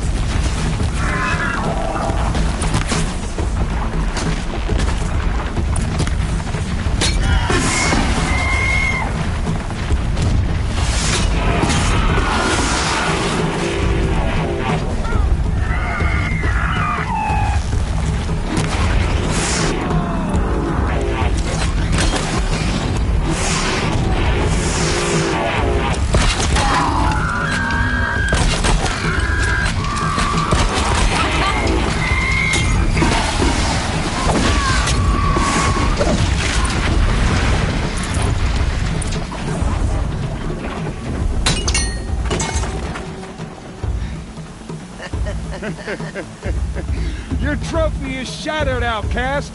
Your trophy is shattered, outcast.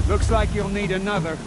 Looks like you'll need another.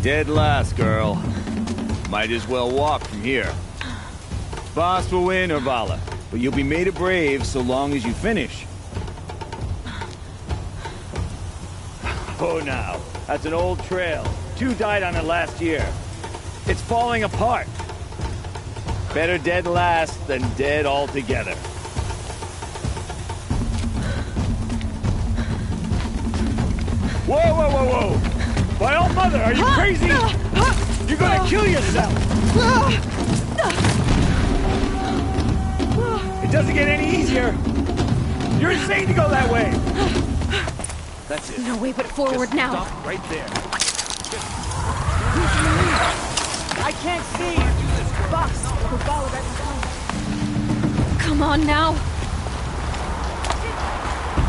Dead last, girl. Might as well walk from here. Boss will win, Urvala, but you'll be made a brave so long as you finish. Oh, now, that's an old trail. 2 died on it last year. It's falling apart. Better dead last than dead altogether. Whoa, whoa, whoa, whoa! My old mother, are you crazy? You're gonna kill yourself! It doesn't get any easier! You're insane to go that way! That's it. No way but forward Just now. Stop right there. I can't see! Boss, we're followed right behind. Come on now.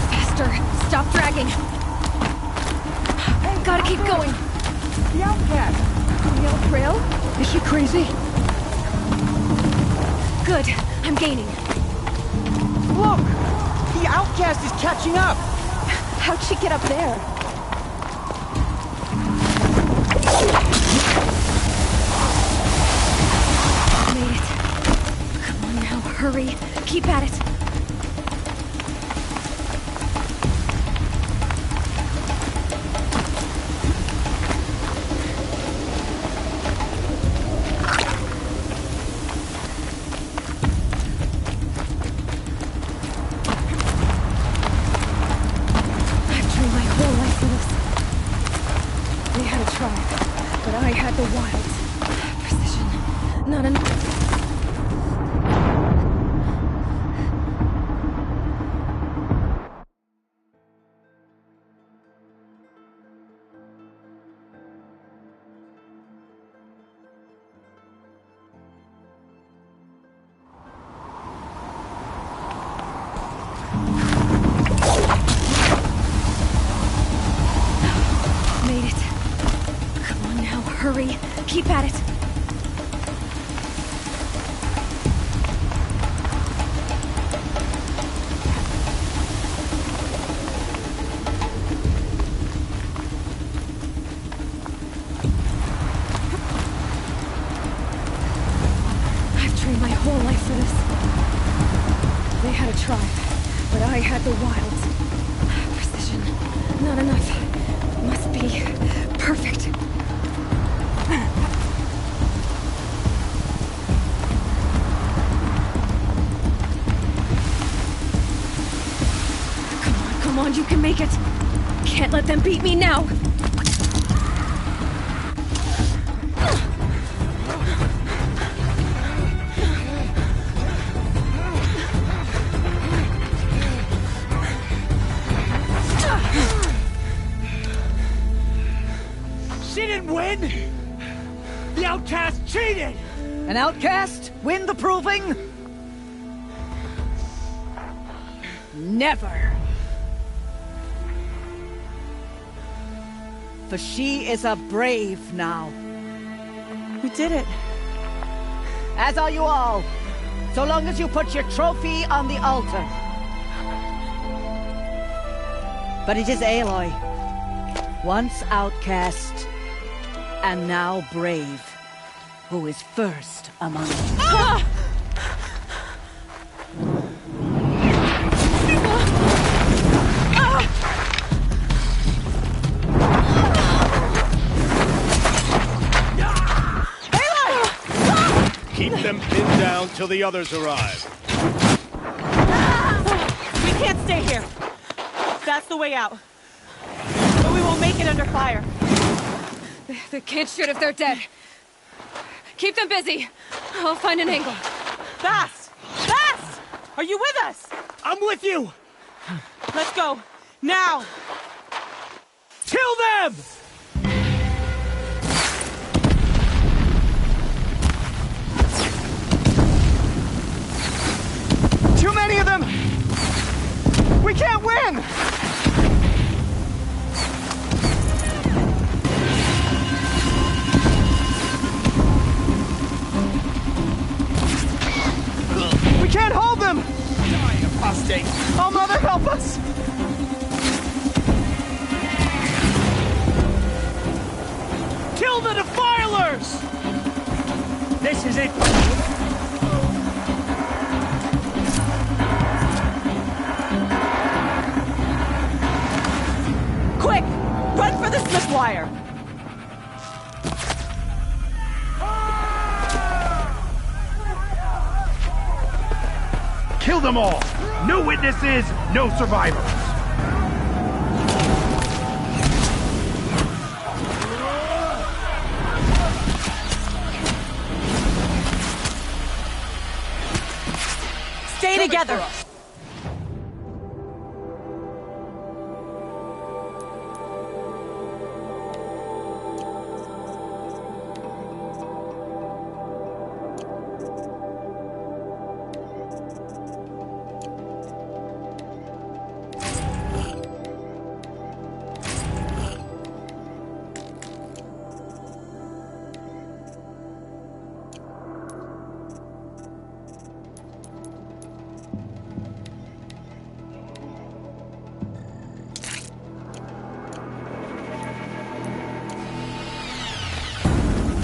Faster. Stop dragging. Gotta keep going. The outcast! On the old trail? Is she crazy? Good. I'm gaining. Look! The outcast is catching up! How'd she get up there? Made it. Come on now, hurry. Keep at it. at it. I've trained my whole life for this. They had a tribe, but I had the wilds. Precision, not enough. Must be perfect. Come on, you can make it. Can't let them beat me now. She didn't win! The outcast cheated! An outcast? Win the proving? Never! For she is a brave now. We did it. As are you all. So long as you put your trophy on the altar. But it is Aloy. Once outcast, and now brave, who is first among us. Ah! Keep them pinned down till the others arrive. We can't stay here. That's the way out. But we won't make it under fire. They can't shoot if they're dead. Keep them busy. I'll find an angle. Fast! Fast! Are you with us? I'm with you! Let's go. Now! Kill them! Too many of them! We can't win! We can't hold them! Die, apostate! Oh, Mother, help us! Kill the defilers! This is it! Quick! Run for the slip wire! Kill them all! No witnesses, no survivors! Stay together!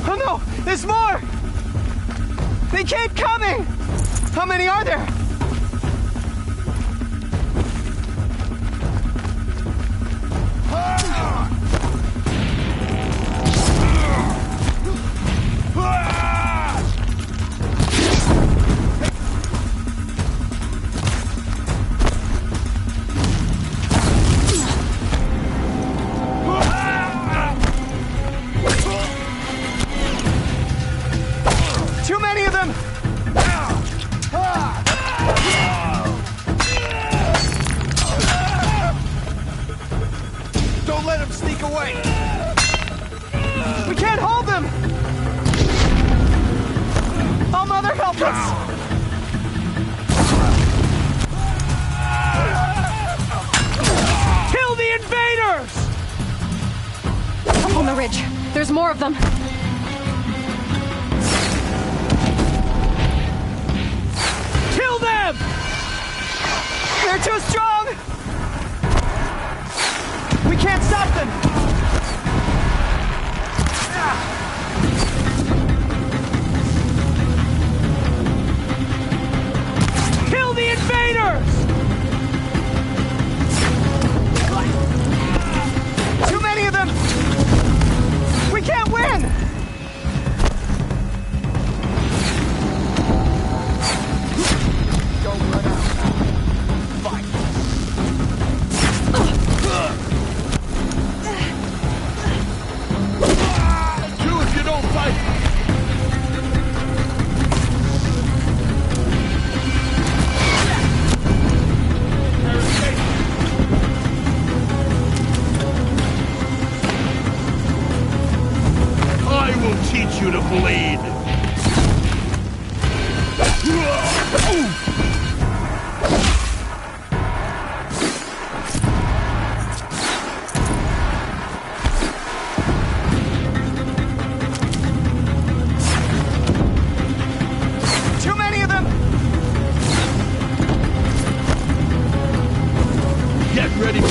Oh no! There's more! They keep coming! How many are there? Too many of them! Don't let him sneak away! We can't hold them! Oh, Mother, help us! Kill the invaders! Up on the ridge. There's more of them. They're too strong! We can't stop them! Kill the invaders! Too many of them! We can't win! Don't run out. Fight. You if you don't fight! I will teach you to bleed! Too many of them! Get ready for...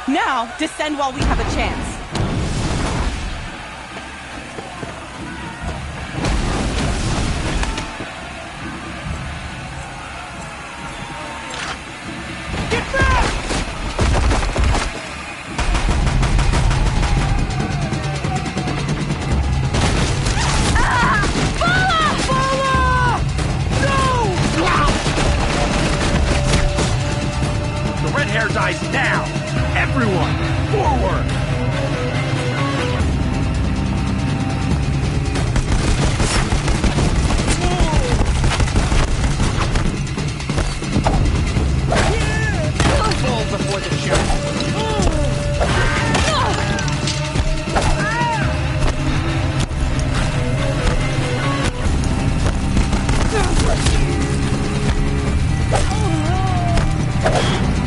Now, descend while we have a chance. Get back! The red hair dies now! Everyone, forward! Fall before the show.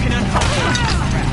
Can unhook this crap.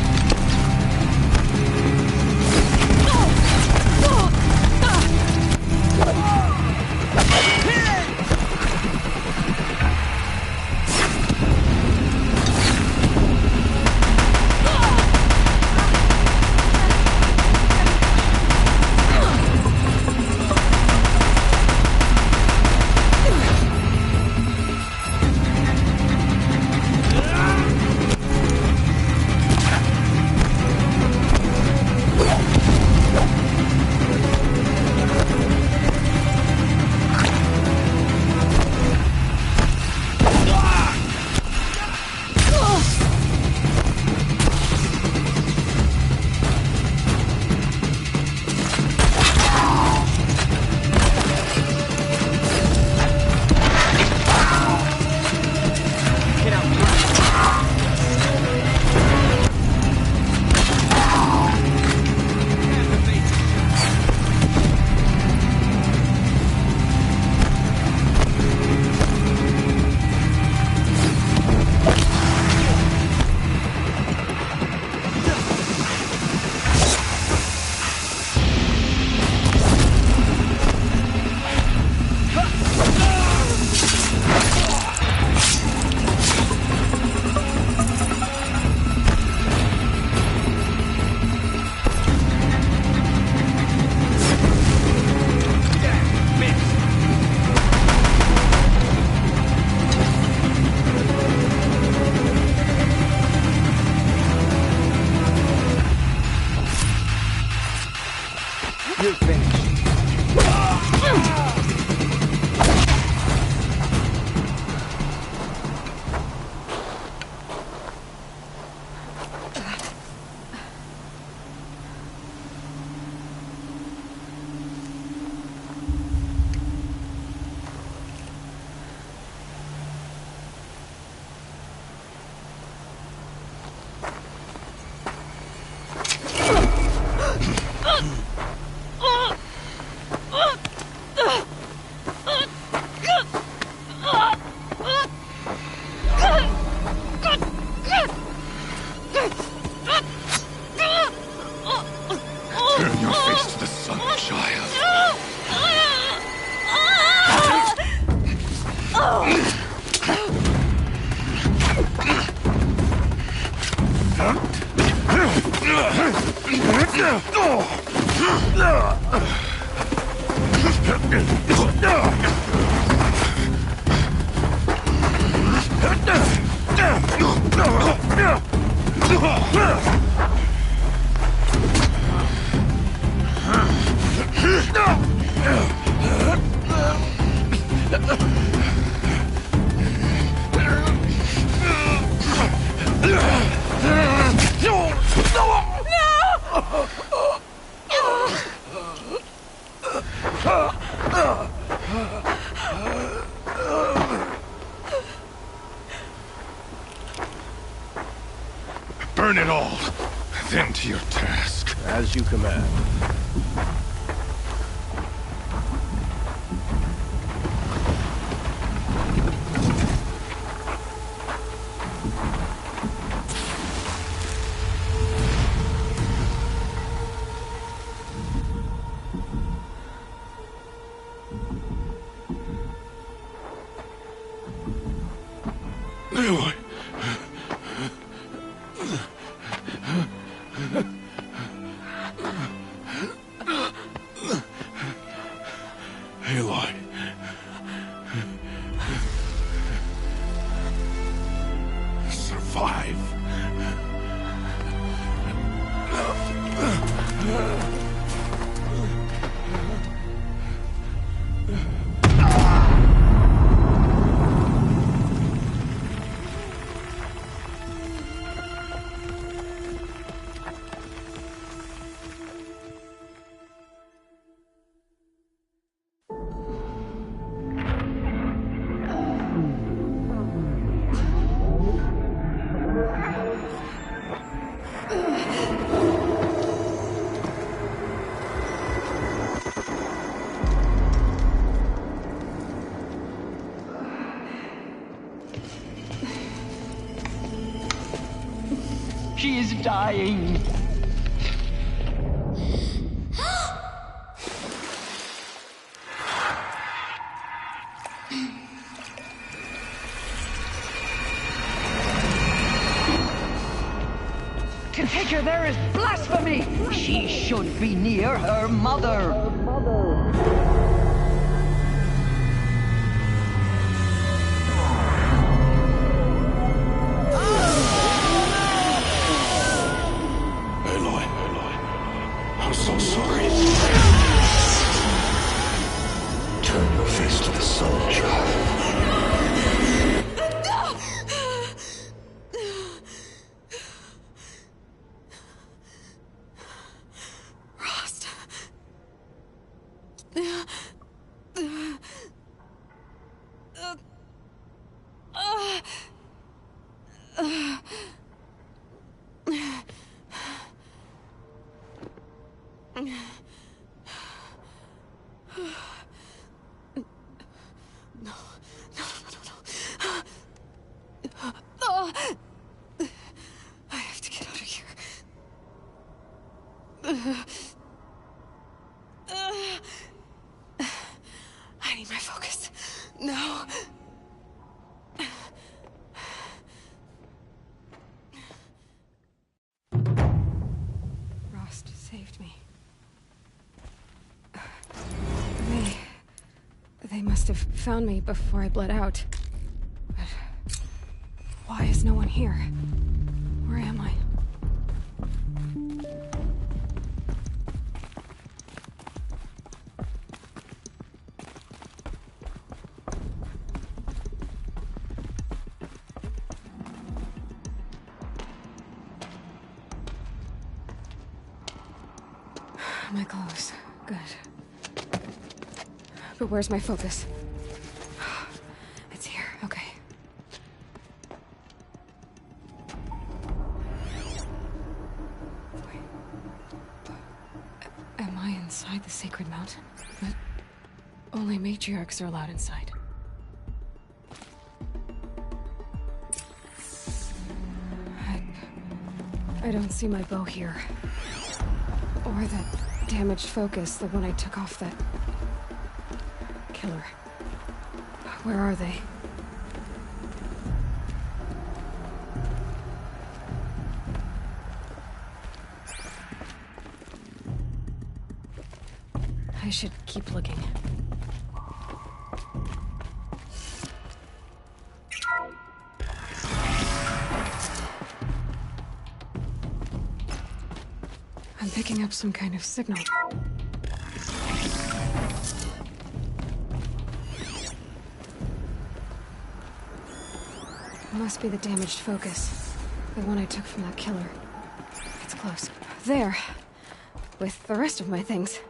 Burn it all, then to your task. As you command. Aloy. Aloy. Survive. She is dying. To take her there is blasphemy. She should be near her mother. I'm so sorry. Turn your face to the sun, child. Rost. I have to get out of here. I need my focus. No. Rost saved me. They must have found me before I bled out. But why is no one here? Where am I? My clothes. Good. But where's my focus? It's here. Okay. Wait. Am I inside the sacred mountain? But only matriarchs are allowed inside. I don't see my bow here. Or that damaged focus, the one I took off that killer. Where are they? I should keep looking. I'm picking up some kind of signal. It must be the damaged focus. The one I took from that killer. It's close. There. With the rest of my things.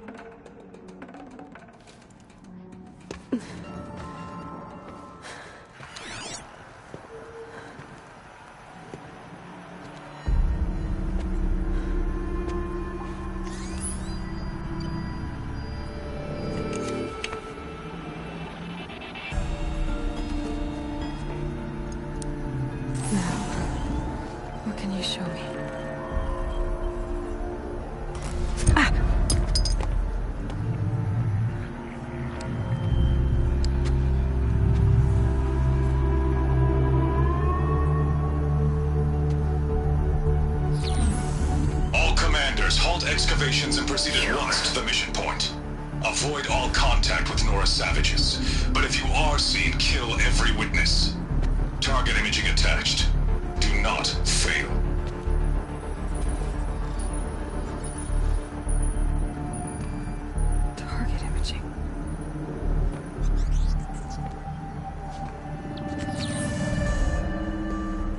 Excavations and proceed at once to the mission point. Avoid all contact with Nora savages, but if you are seen, kill every witness. Target imaging attached. Do not fail. Target imaging.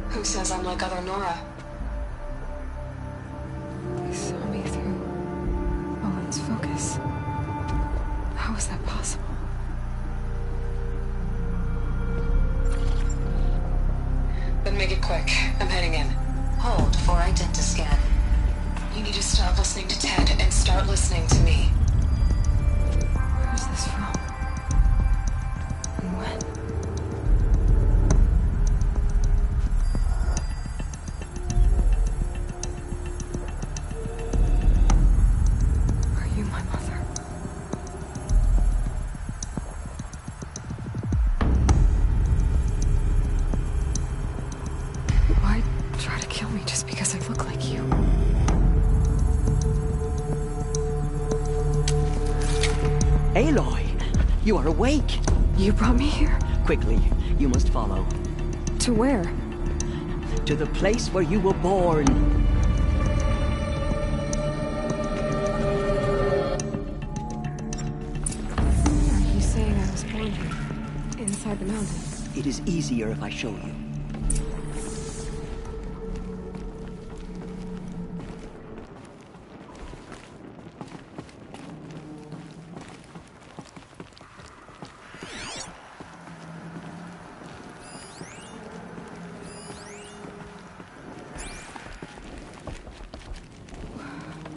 Who says I'm like other Nora? Focus. How is that possible? Then make it quick. I'm heading in. Hold for identiscan. You need to stop listening to Ted and start listening to me. Where's this from? And when? You are awake. You brought me here? Quickly, you must follow. To where? To the place where you were born. Are you saying I was born here? Inside the mountain? It is easier if I show you.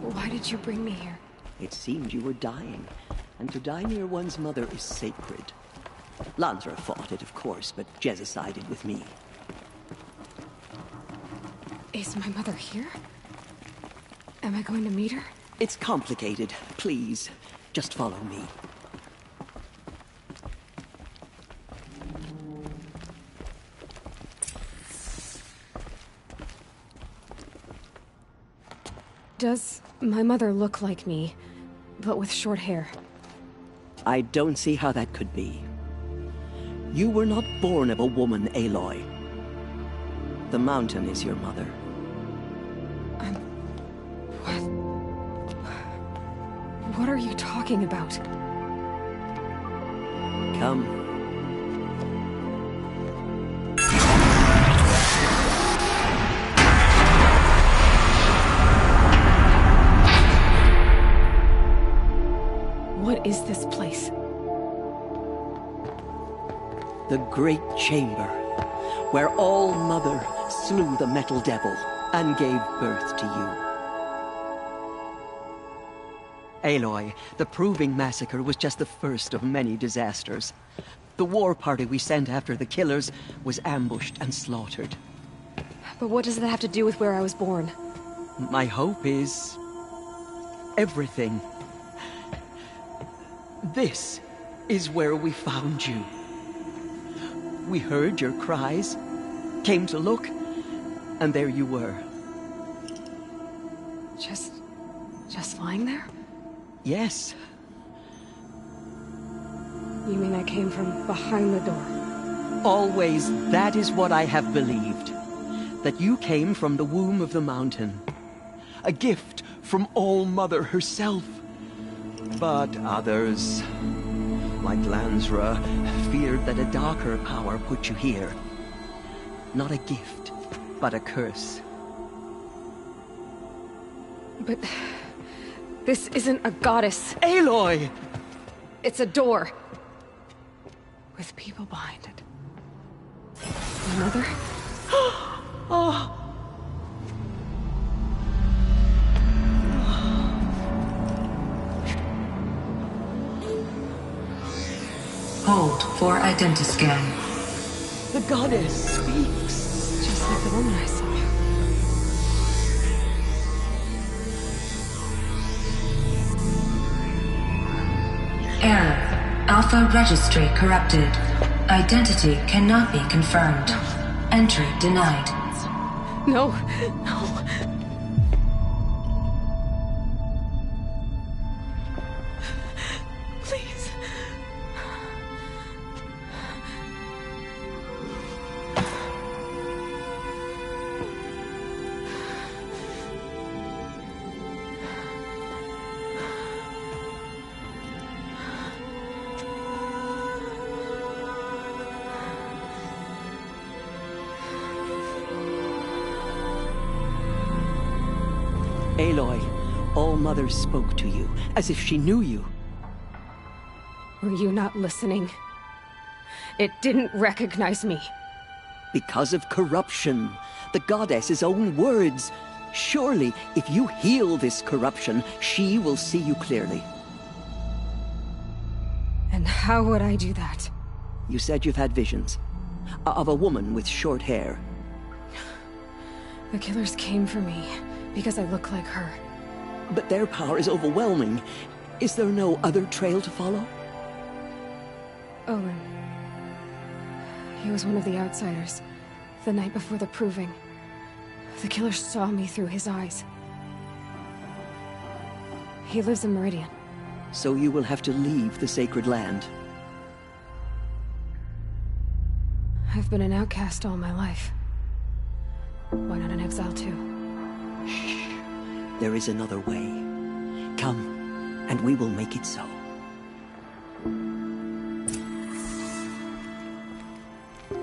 Why did you bring me here? It seemed you were dying, and to die near one's mother is sacred. Lansra fought it, of course, but Jezza sided with me. Is my mother here? Am I going to meet her? It's complicated. Please, just follow me. Does my mother look like me, but with short hair? I don't see how that could be. You were not born of a woman, Aloy. The mountain is your mother. What are you talking about? Come. What is this place? The Great Chamber, where All-Mother slew the Metal Devil and gave birth to you. Aloy, the Proving Massacre was just the first of many disasters. The war party we sent after the killers was ambushed and slaughtered. But what does that have to do with where I was born? My hope is... everything. This is where we found you. We heard your cries, came to look, and there you were. Just lying there? Yes. You mean I came from behind the door? Always, that is what I have believed. That you came from the womb of the mountain. A gift from All-Mother herself. But others, like Lansra, feared that a darker power put you here. Not a gift, but a curse. But this isn't a goddess. Aloy! It's a door. With people behind it. My mother? Oh. Hold for identiscan. The goddess speaks. Just like the woman I saw. Error. Alpha registry corrupted. Identity cannot be confirmed. Entry denied. No, no. Please. Aloy, All-Mother spoke to you, as if she knew you. Were you not listening? It didn't recognize me. Because of corruption. The goddess's own words. Surely, if you heal this corruption, she will see you clearly. And how would I do that? You said you've had visions. Of a woman with short hair. The killers came for me. Because I look like her. But their power is overwhelming. Is there no other trail to follow? Owen. He was one of the outsiders. The night before the proving. The killer saw me through his eyes. He lives in Meridian. So you will have to leave the sacred land. I've been an outcast all my life. Why not an exile too? Shh. There is another way. Come, and we will make it so.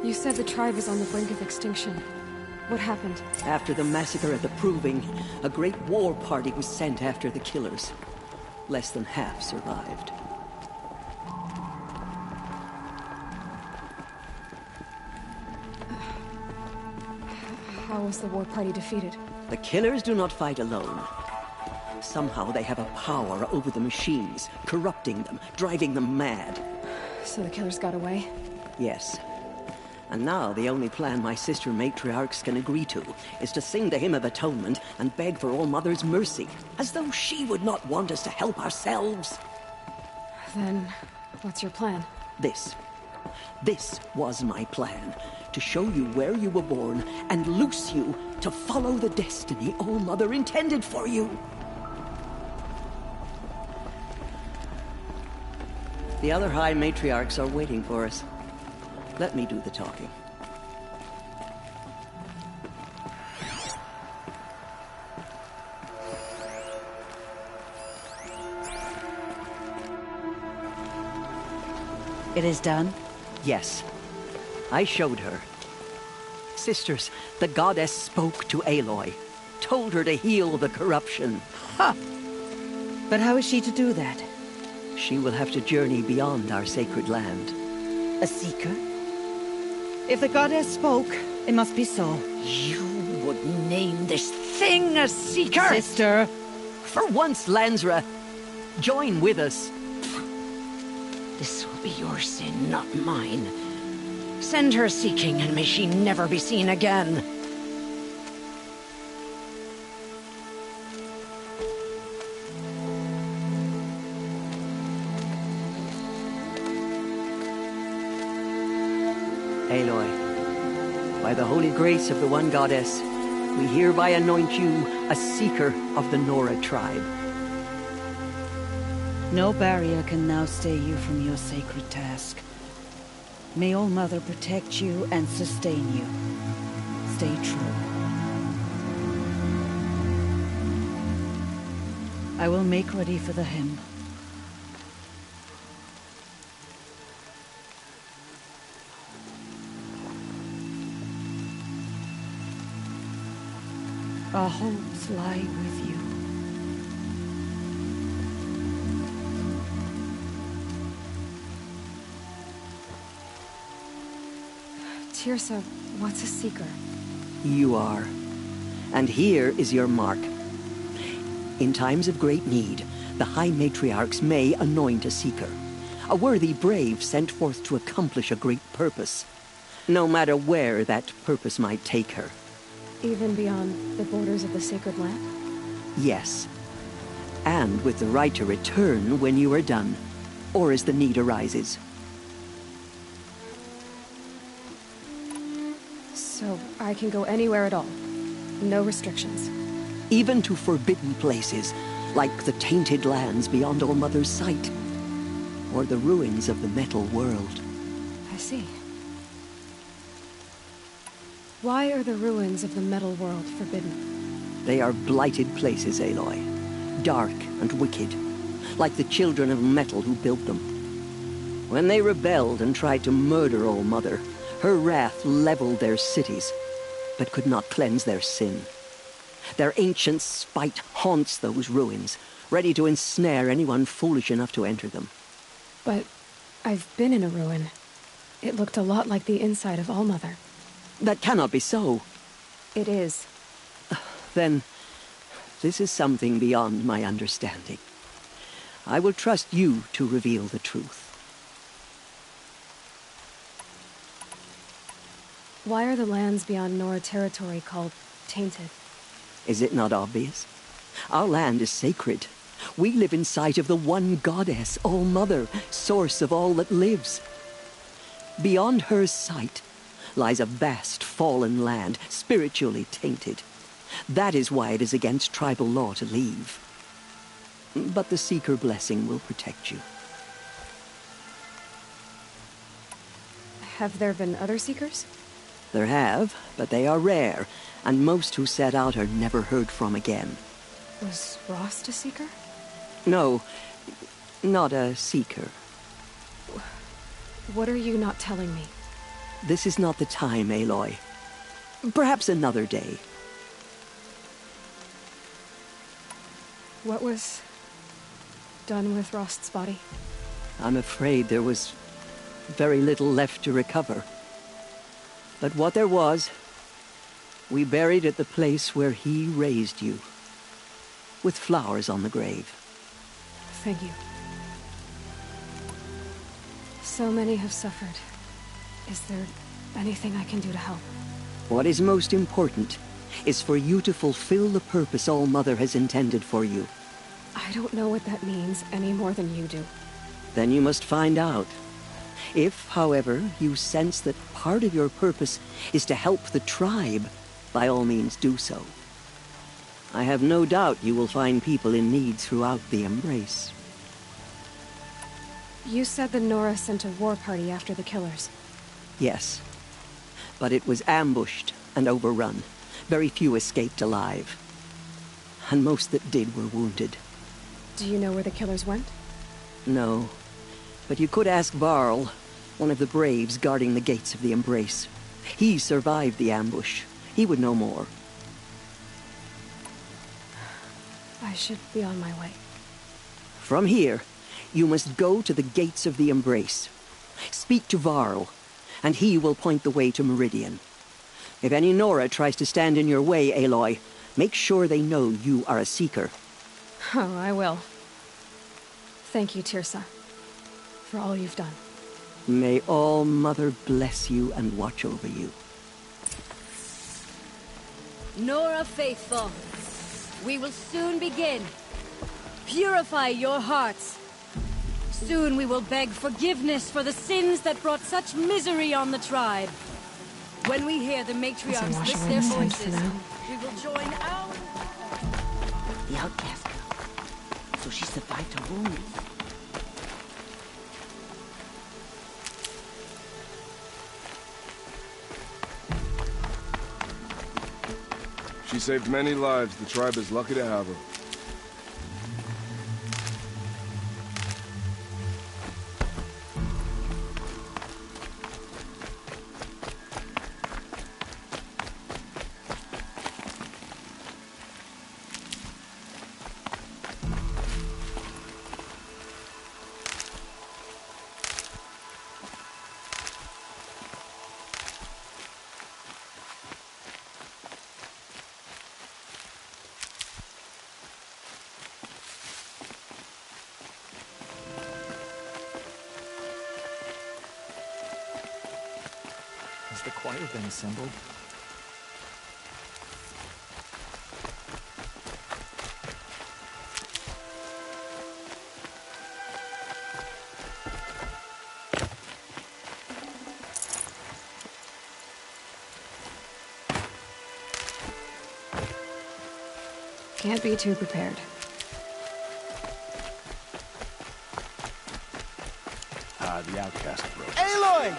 You said the tribe is on the brink of extinction. What happened? After the massacre at the Proving, a great war party was sent after the killers. Less than half survived. How was the war party defeated? The killers do not fight alone. Somehow they have a power over the machines, corrupting them, driving them mad. So the killers got away? Yes. And now the only plan my sister matriarchs can agree to is to sing the Hymn of Atonement and beg for All-Mother's mercy, as though she would not want us to help ourselves. Then, what's your plan? This was my plan. To show you where you were born and loose you to follow the destiny All-Mother intended for you. The other High Matriarchs are waiting for us. Let me do the talking. It is done? Yes. I showed her. Sisters, the goddess spoke to Aloy. Told her to heal the corruption. Ha! But how is she to do that? She will have to journey beyond our sacred land. A seeker? If the goddess spoke, it must be so. You would name this thing a seeker? Sister! For once, Lansra, join with us. This will be your sin, not mine. Send her seeking, and may she never be seen again. Aloy, by the holy grace of the one goddess, we hereby anoint you a seeker of the Nora tribe. No barrier can now stay you from your sacred task. May All Mother protect you and sustain you. Stay true. I will make ready for the hymn. Our hopes lie with you. Tirsa, what's a seeker? You are. And here is your mark. In times of great need, the High Matriarchs may anoint a seeker. A worthy brave sent forth to accomplish a great purpose. No matter where that purpose might take her. Even beyond the borders of the sacred land? Yes. And with the right to return when you are done, or as the need arises. So I can go anywhere at all? No restrictions? Even to forbidden places, like the tainted lands beyond All Mother's sight, or the ruins of the metal world. I see. Why are the ruins of the metal world forbidden? They are blighted places, Aloy. Dark and wicked, like the children of metal who built them. When they rebelled and tried to murder All Mother, her wrath leveled their cities, but could not cleanse their sin. Their ancient spite haunts those ruins, ready to ensnare anyone foolish enough to enter them. But I've been in a ruin. It looked a lot like the inside of All Mother. That cannot be so. It is. Then, this is something beyond my understanding. I will trust you to reveal the truth. Why are the lands beyond Nora territory called tainted? Is it not obvious? Our land is sacred. We live in sight of the one goddess, All Mother, source of all that lives. Beyond her sight lies a vast fallen land, spiritually tainted. That is why it is against tribal law to leave. But the Seeker blessing will protect you. Have there been other Seekers? There have, but they are rare, and most who set out are never heard from again. Was Rost a Seeker? No, not a Seeker. What are you not telling me? This is not the time, Aloy. Perhaps another day. What was done with Rost's body? I'm afraid there was very little left to recover. But what there was, we buried at the place where he raised you, with flowers on the grave. Thank you. So many have suffered. Is there anything I can do to help? What is most important is for you to fulfill the purpose All Mother has intended for you. I don't know what that means any more than you do. Then you must find out. If, however, you sense that part of your purpose is to help the tribe, by all means do so. I have no doubt you will find people in need throughout the Embrace. You said the Nora sent a war party after the killers. Yes. But it was ambushed and overrun. Very few escaped alive. And most that did were wounded. Do you know where the killers went? No. But you could ask Varl, one of the braves guarding the gates of the Embrace. He survived the ambush. He would know more. I should be on my way. From here, you must go to the gates of the Embrace. Speak to Varl, and he will point the way to Meridian. If any Nora tries to stand in your way, Aloy, make sure they know you are a Seeker. Oh, I will. Thank you, Tirsa, for all you've done. May All Mother bless you and watch over you. Nora faithful, we will soon begin. Purify your hearts. Soon we will beg forgiveness for the sins that brought such misery on the tribe. When we hear the matriarchs lift their voices, we will join our... The outcast girl. So she survived her wound. She saved many lives. The tribe is lucky to have her. Has the choir been assembled? Can't be too prepared. The outcast approach. Aloy!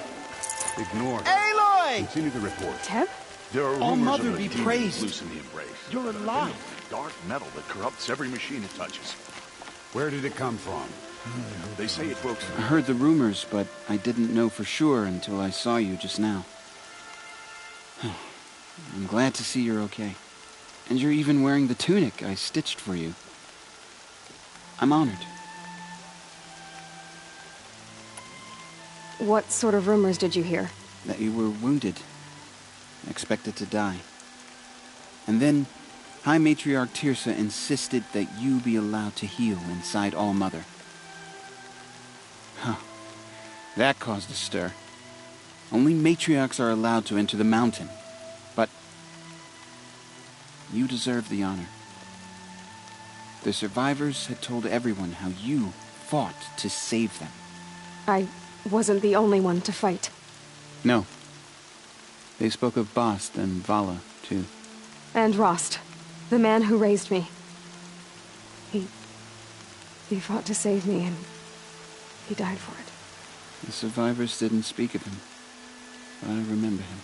Ignore. Aloy! Continue the report. Teb? There are All rumors Mother of a be demon praised. loose in the embrace. You're alive. Dark metal that corrupts every machine it touches. Where did it come from? They say it broke I heard the rumors, but I didn't know for sure until I saw you just now. I'm glad to see you're okay. And you're even wearing the tunic I stitched for you. I'm honored. What sort of rumors did you hear? That you were wounded. Expected to die. And then, High Matriarch Tirsa insisted that you be allowed to heal inside All-Mother. Huh. That caused a stir. Only matriarchs are allowed to enter the mountain. But you deserve the honor. The survivors had told everyone how you fought to save them. I wasn't the only one to fight. No. They spoke of Bast and Vala, too. And Rost, the man who raised me. He fought to save me, and he died for it. The survivors didn't speak of him, but I remember him.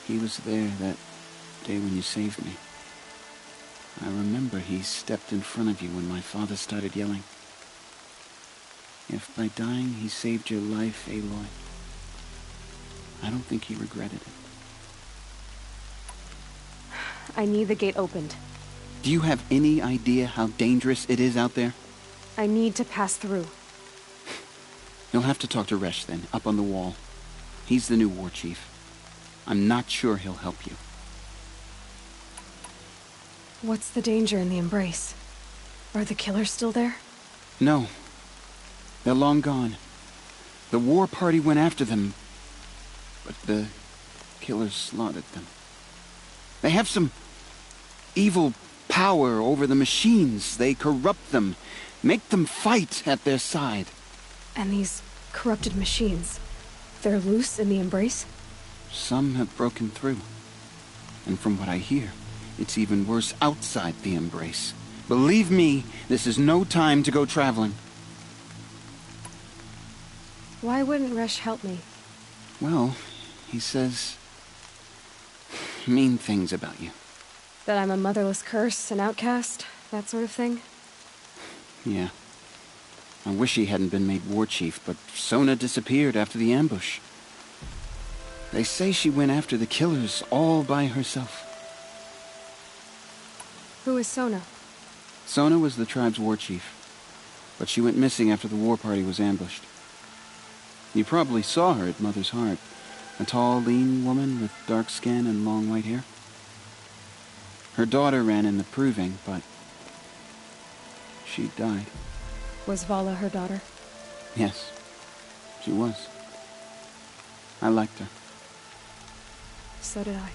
He was there that day when you saved me. I remember he stepped in front of you when my father started yelling. If by dying he saved your life, Aloy, I don't think he regretted it. I need the gate opened. Do you have any idea how dangerous it is out there? I need to pass through. You'll have to talk to ērəhc then, up on the wall. He's the new war chief. I'm not sure he'll help you. What's the danger in the embrace? Are the killers still there? No. They're long gone. The war party went after them, but the killers slaughtered them. They have some evil power over the machines. They corrupt them, make them fight at their side. And these corrupted machines, they're loose in the embrace? Some have broken through. And from what I hear, it's even worse outside the embrace. Believe me, this is no time to go traveling. Why wouldn't ērəhc help me? Well, he says mean things about you. That I'm a motherless curse, an outcast, that sort of thing? Yeah. I wish he hadn't been made war chief, but Sona disappeared after the ambush. They say she went after the killers all by herself. Who is Sona? Sona was the tribe's war chief, but she went missing after the war party was ambushed. You probably saw her at Mother's Heart. A tall, lean woman with dark skin and long white hair. Her daughter ran in the proving, but she died. Was Vala her daughter? Yes, she was. I liked her. So did I.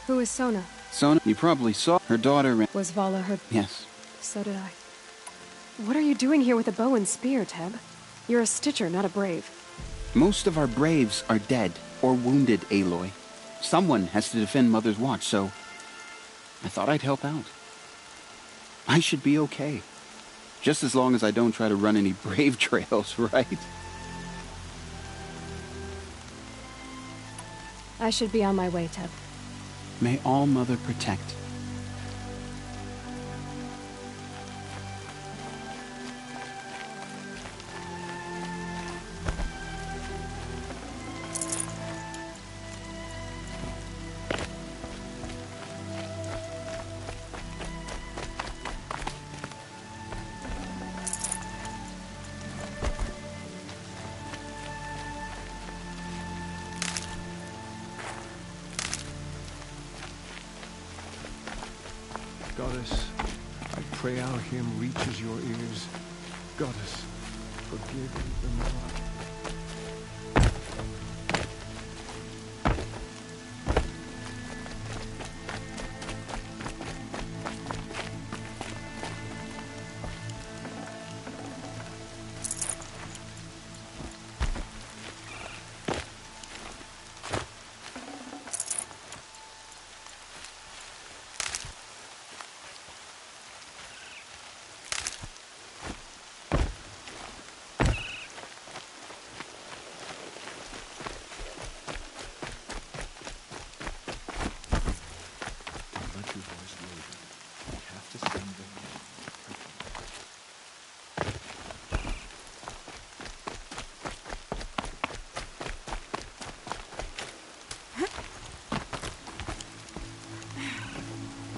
Who is Sona? Sona, you probably saw her daughter ran... Was Vala her... Yes. So did I. What are you doing here with a bow and spear, Teb? You're a stitcher, not a brave. Most of our braves are dead or wounded, Aloy. Someone has to defend Mother's Watch, so I thought I'd help out. I should be okay. Just as long as I don't try to run any brave trails, right? I should be on my way, Teb. May All Mother protect. Goddess, I pray our hymn reaches your ears. Goddess, forgive the Lord.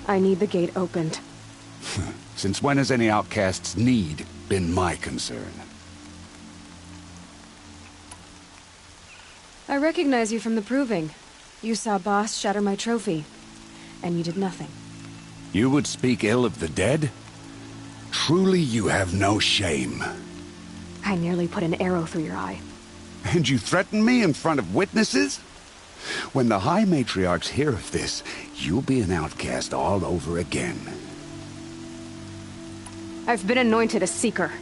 I need the gate opened. Since when has any outcast's need been my concern? I recognize you from the proving. You saw Boss shatter my trophy, and you did nothing. You would speak ill of the dead? Truly you have no shame. I nearly put an arrow through your eye. And you threaten me in front of witnesses? When the High Matriarchs hear of this, you'll be an outcast all over again. I've been anointed a Seeker,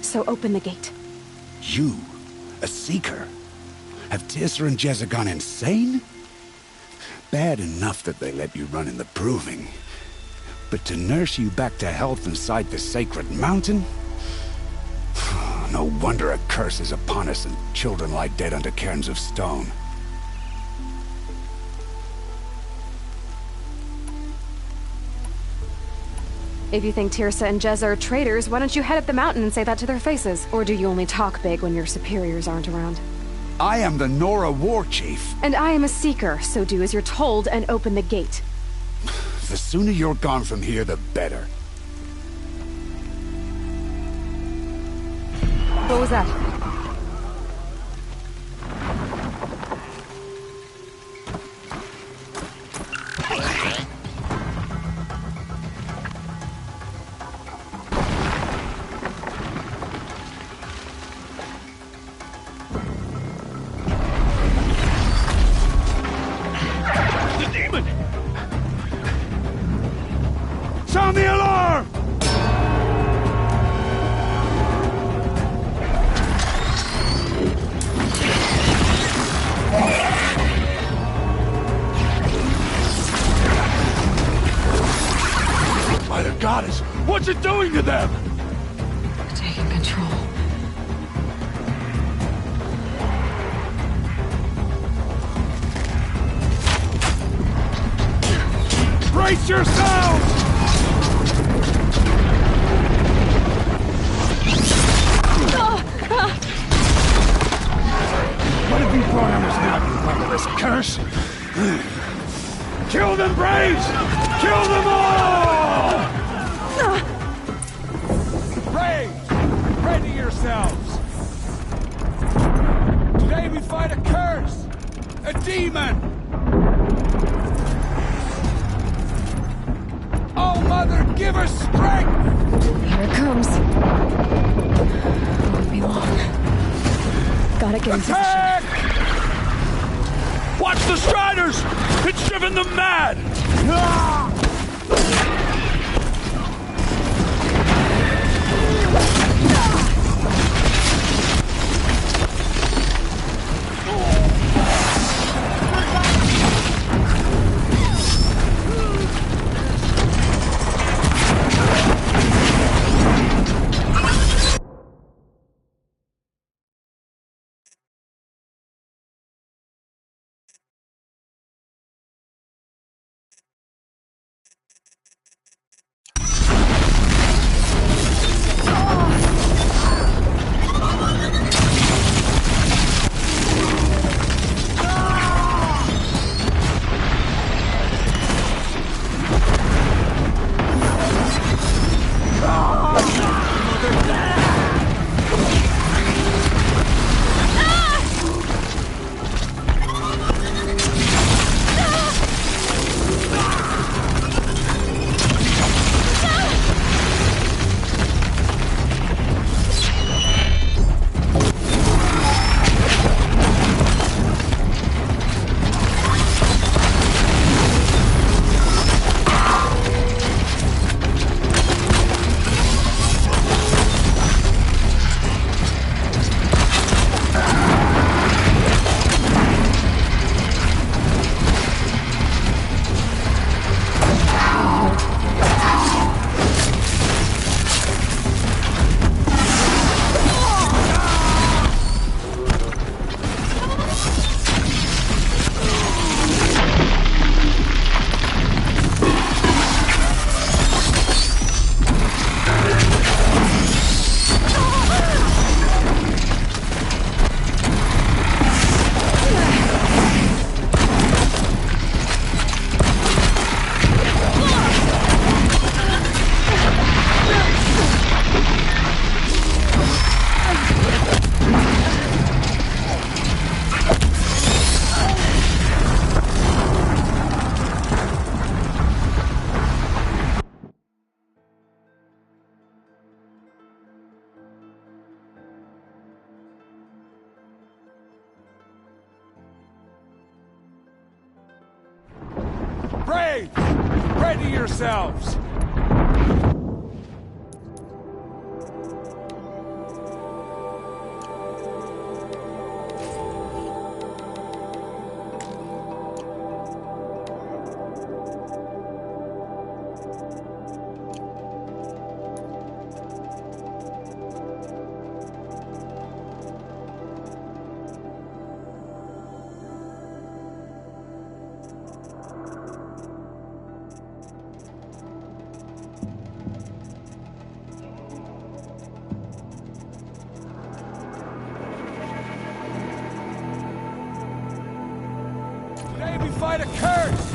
so open the gate. You? A Seeker? Have Tirsa and Jezza gone insane? Bad enough that they let you run in the proving. But to nurse you back to health inside the sacred mountain? No wonder a curse is upon us and children lie dead under cairns of stone. If you think Tirsa and Jezza are traitors, why don't you head up the mountain and say that to their faces? Or do you only talk big when your superiors aren't around? I am the Nora War Chief. And I am a Seeker, so do as you're told and open the gate. The sooner you're gone from here, the better. What was that? Sound the alarm! By the goddess, what's it doing to them? Taking control. Brace yourselves! What have you brought on us now, you motherless curse? Kill them, Braves! Kill them all! Braves, ready yourselves! Today we fight a curse! A demon! Oh, Mother, give us strength! Here it comes. Won't be long. Gotta get in Attack! Watch the Striders! It's driven them mad! Engage! Ready yourselves! Today we fight a curse!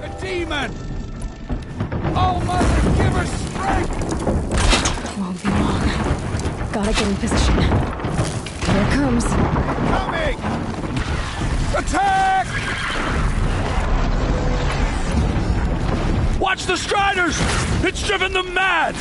A demon! Oh, Mother, give her strength! Won't be long. Gotta get in position. Here it comes. Coming! Attack! Watch the Striders! It's driven them mad!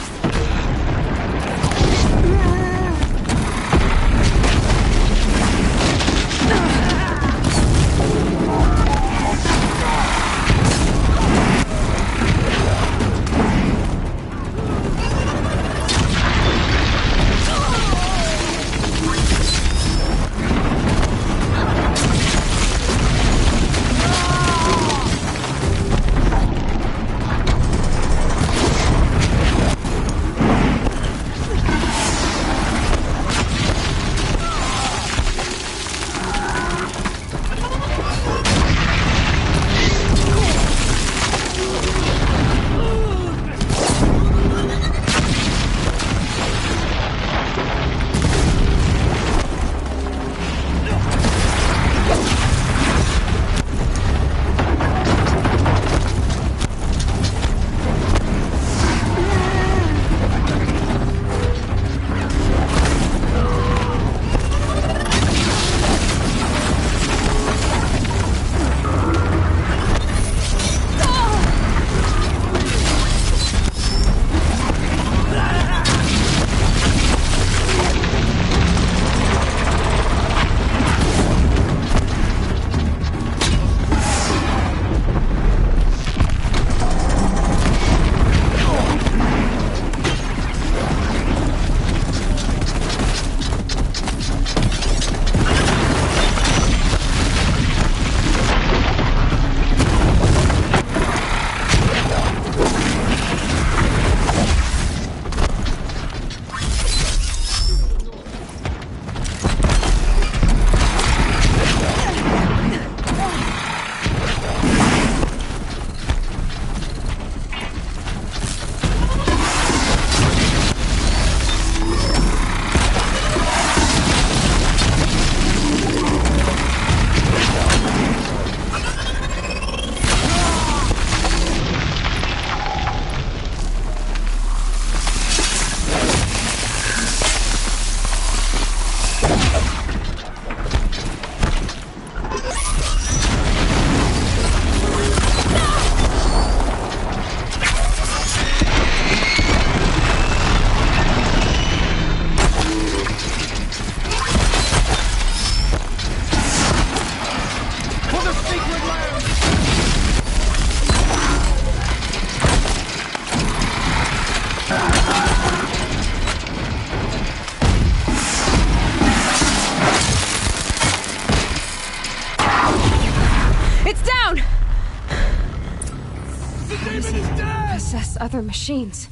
Other machines.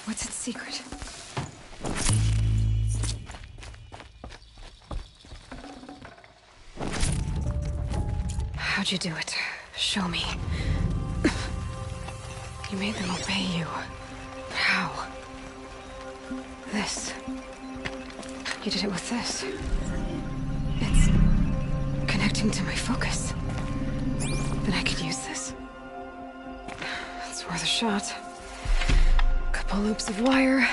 What's its secret? How'd you do it? Show me. You made them obey you. How? This. You did it with this. It's connecting to my focus. Then I could use this. Worth a shot. Couple loops of wire.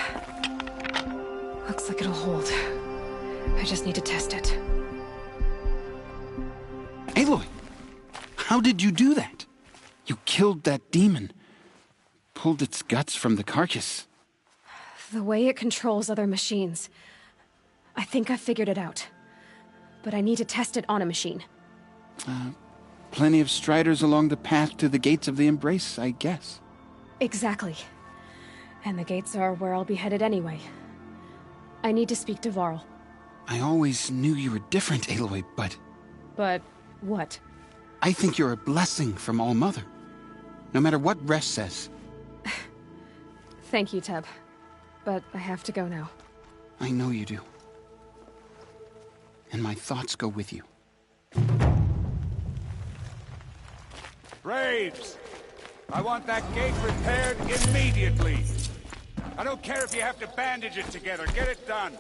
Looks like it'll hold. I just need to test it. Aloy, how did you do that? You killed that demon. Pulled its guts from the carcass. The way it controls other machines. I think I figured it out. But I need to test it on a machine. Plenty of striders along the path to the gates of the Embrace, I guess. Exactly. And the gates are where I'll be headed anyway. I need to speak to Varl. I always knew you were different, Aloy, but... But what? I think you're a blessing from All-Mother. No matter what Resh says. Thank you, Teb. But I have to go now. I know you do. And my thoughts go with you. Braves! I want that gate repaired immediately. I don't care if you have to bandage it together. Get it done.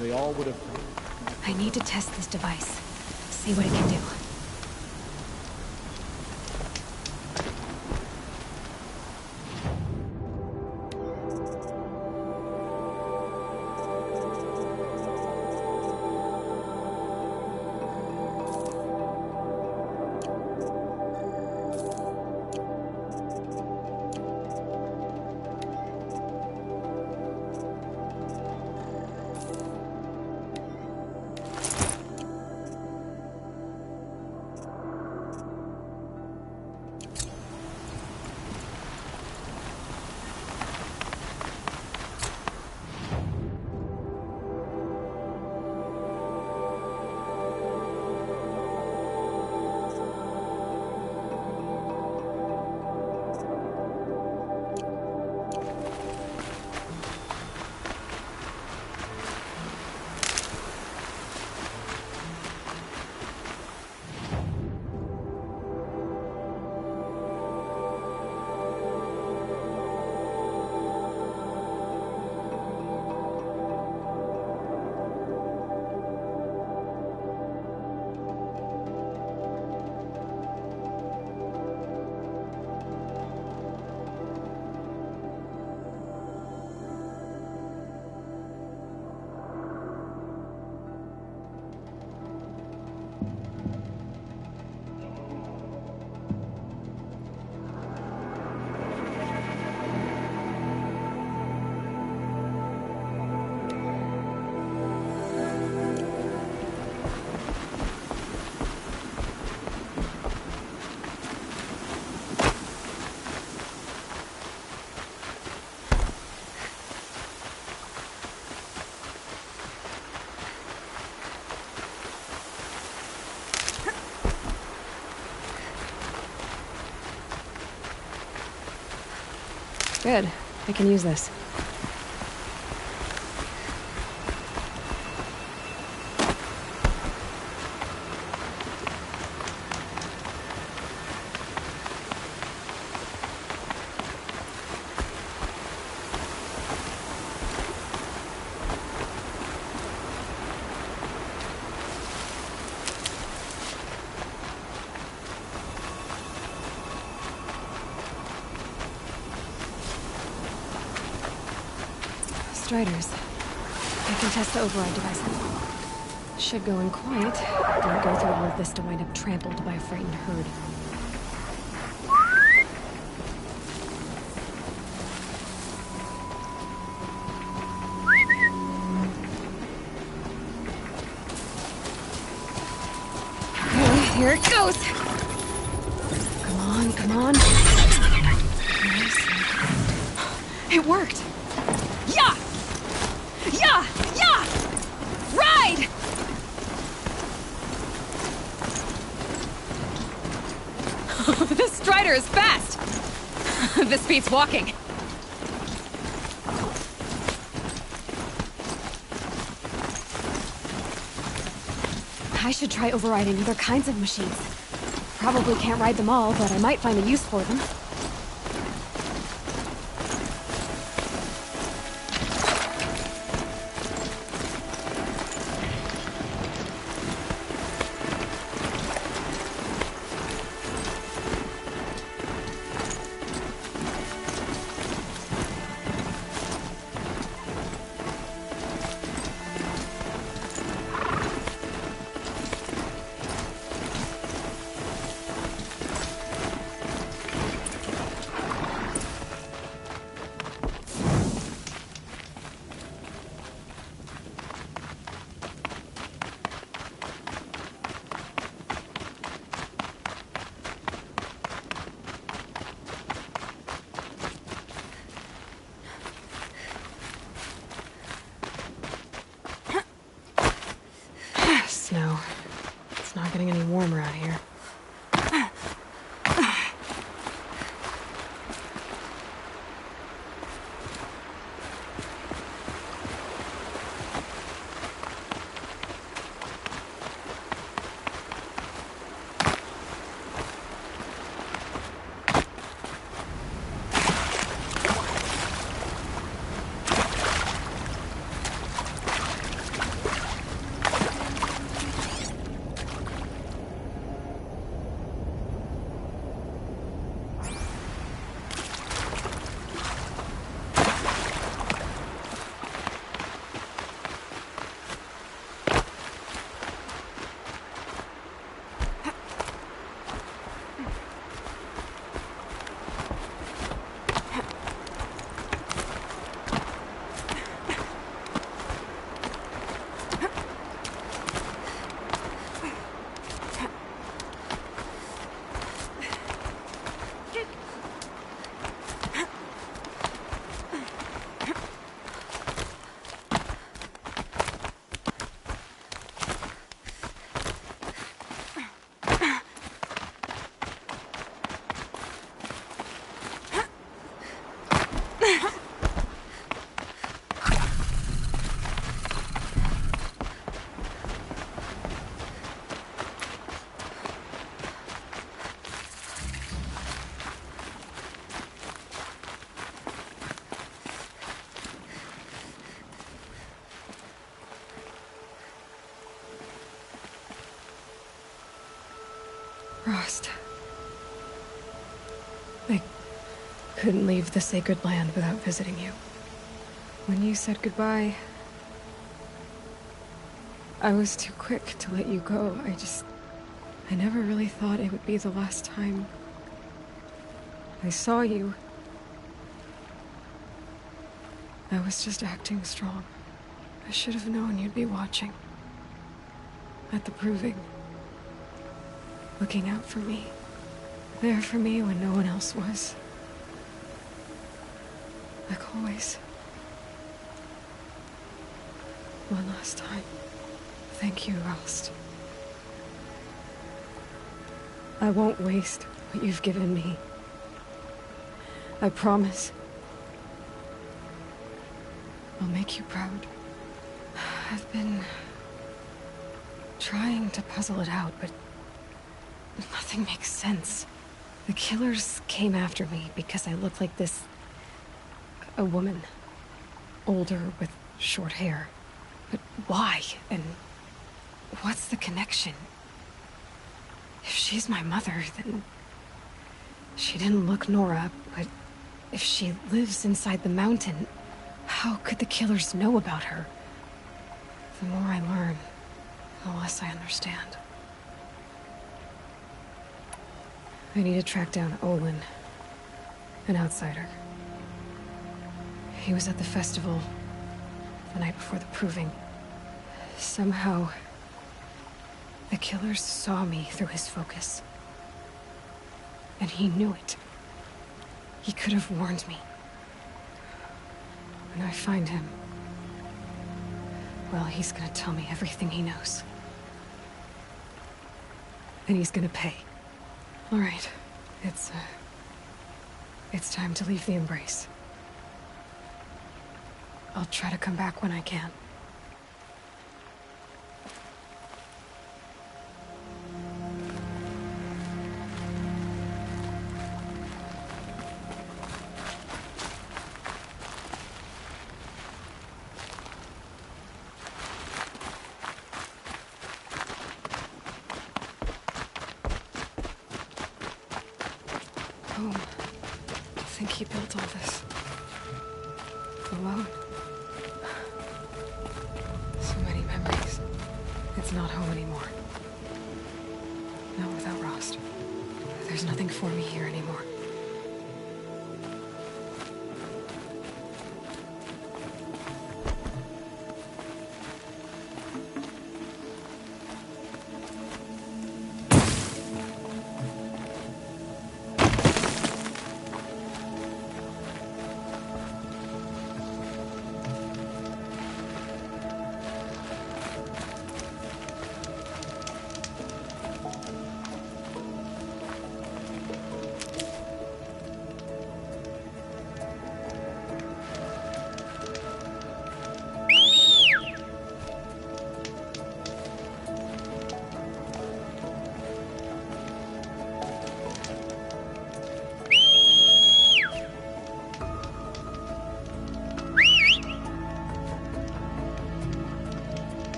They all would have... I need to test this device. See what it can do. Good. I can use this. Striders. I can test the override device. Should go in quiet. Don't go through all of this to wind up trampled by a frightened herd. Okay, here it goes! Come on, come on. Nice. It worked! Yeah! Yeah! Yeah! Ride! This Strider is fast! This beats walking. I should try overriding other kinds of machines. Probably can't ride them all, but I might find a use for them. Snow. It's not getting any warmer out here. Frost. I couldn't leave the sacred land without visiting you. When you said goodbye, I was too quick to let you go. I never really thought it would be the last time I saw you. I was just acting strong. I should have known you'd be watching. At the proving. Looking out for me. There for me when no one else was. Like always. One last time. Thank you, Rost. I won't waste what you've given me. I promise. I'll make you proud. I've been trying to puzzle it out, but nothing makes sense. The killers came after me because I looked like this... a woman. Older, with short hair. But why? And what's the connection? If she's my mother, then... she didn't look Nora, but if she lives inside the mountain, how could the killers know about her? The more I learn, the less I understand. I need to track down Olin, an outsider. He was at the festival the night before the proving. Somehow, the killers saw me through his focus. And he knew it. He could have warned me. When I find him, well, he's gonna tell me everything he knows. And he's gonna pay. All right, it's time to leave the embrace. I'll try to come back when I can. Home. I think he built all this. Alone. So many memories. It's not home anymore. Not without Rost. There's nothing for me here anymore.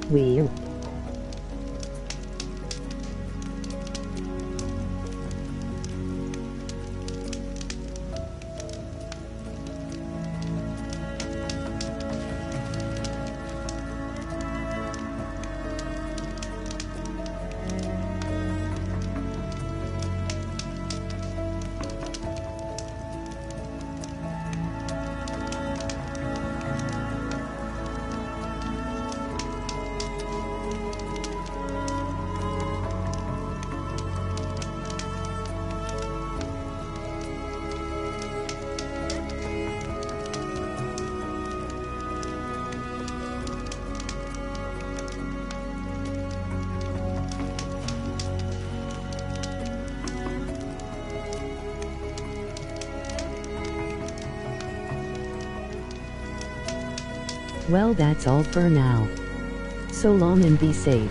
Weird. Well, that's all for now. So long and be safe.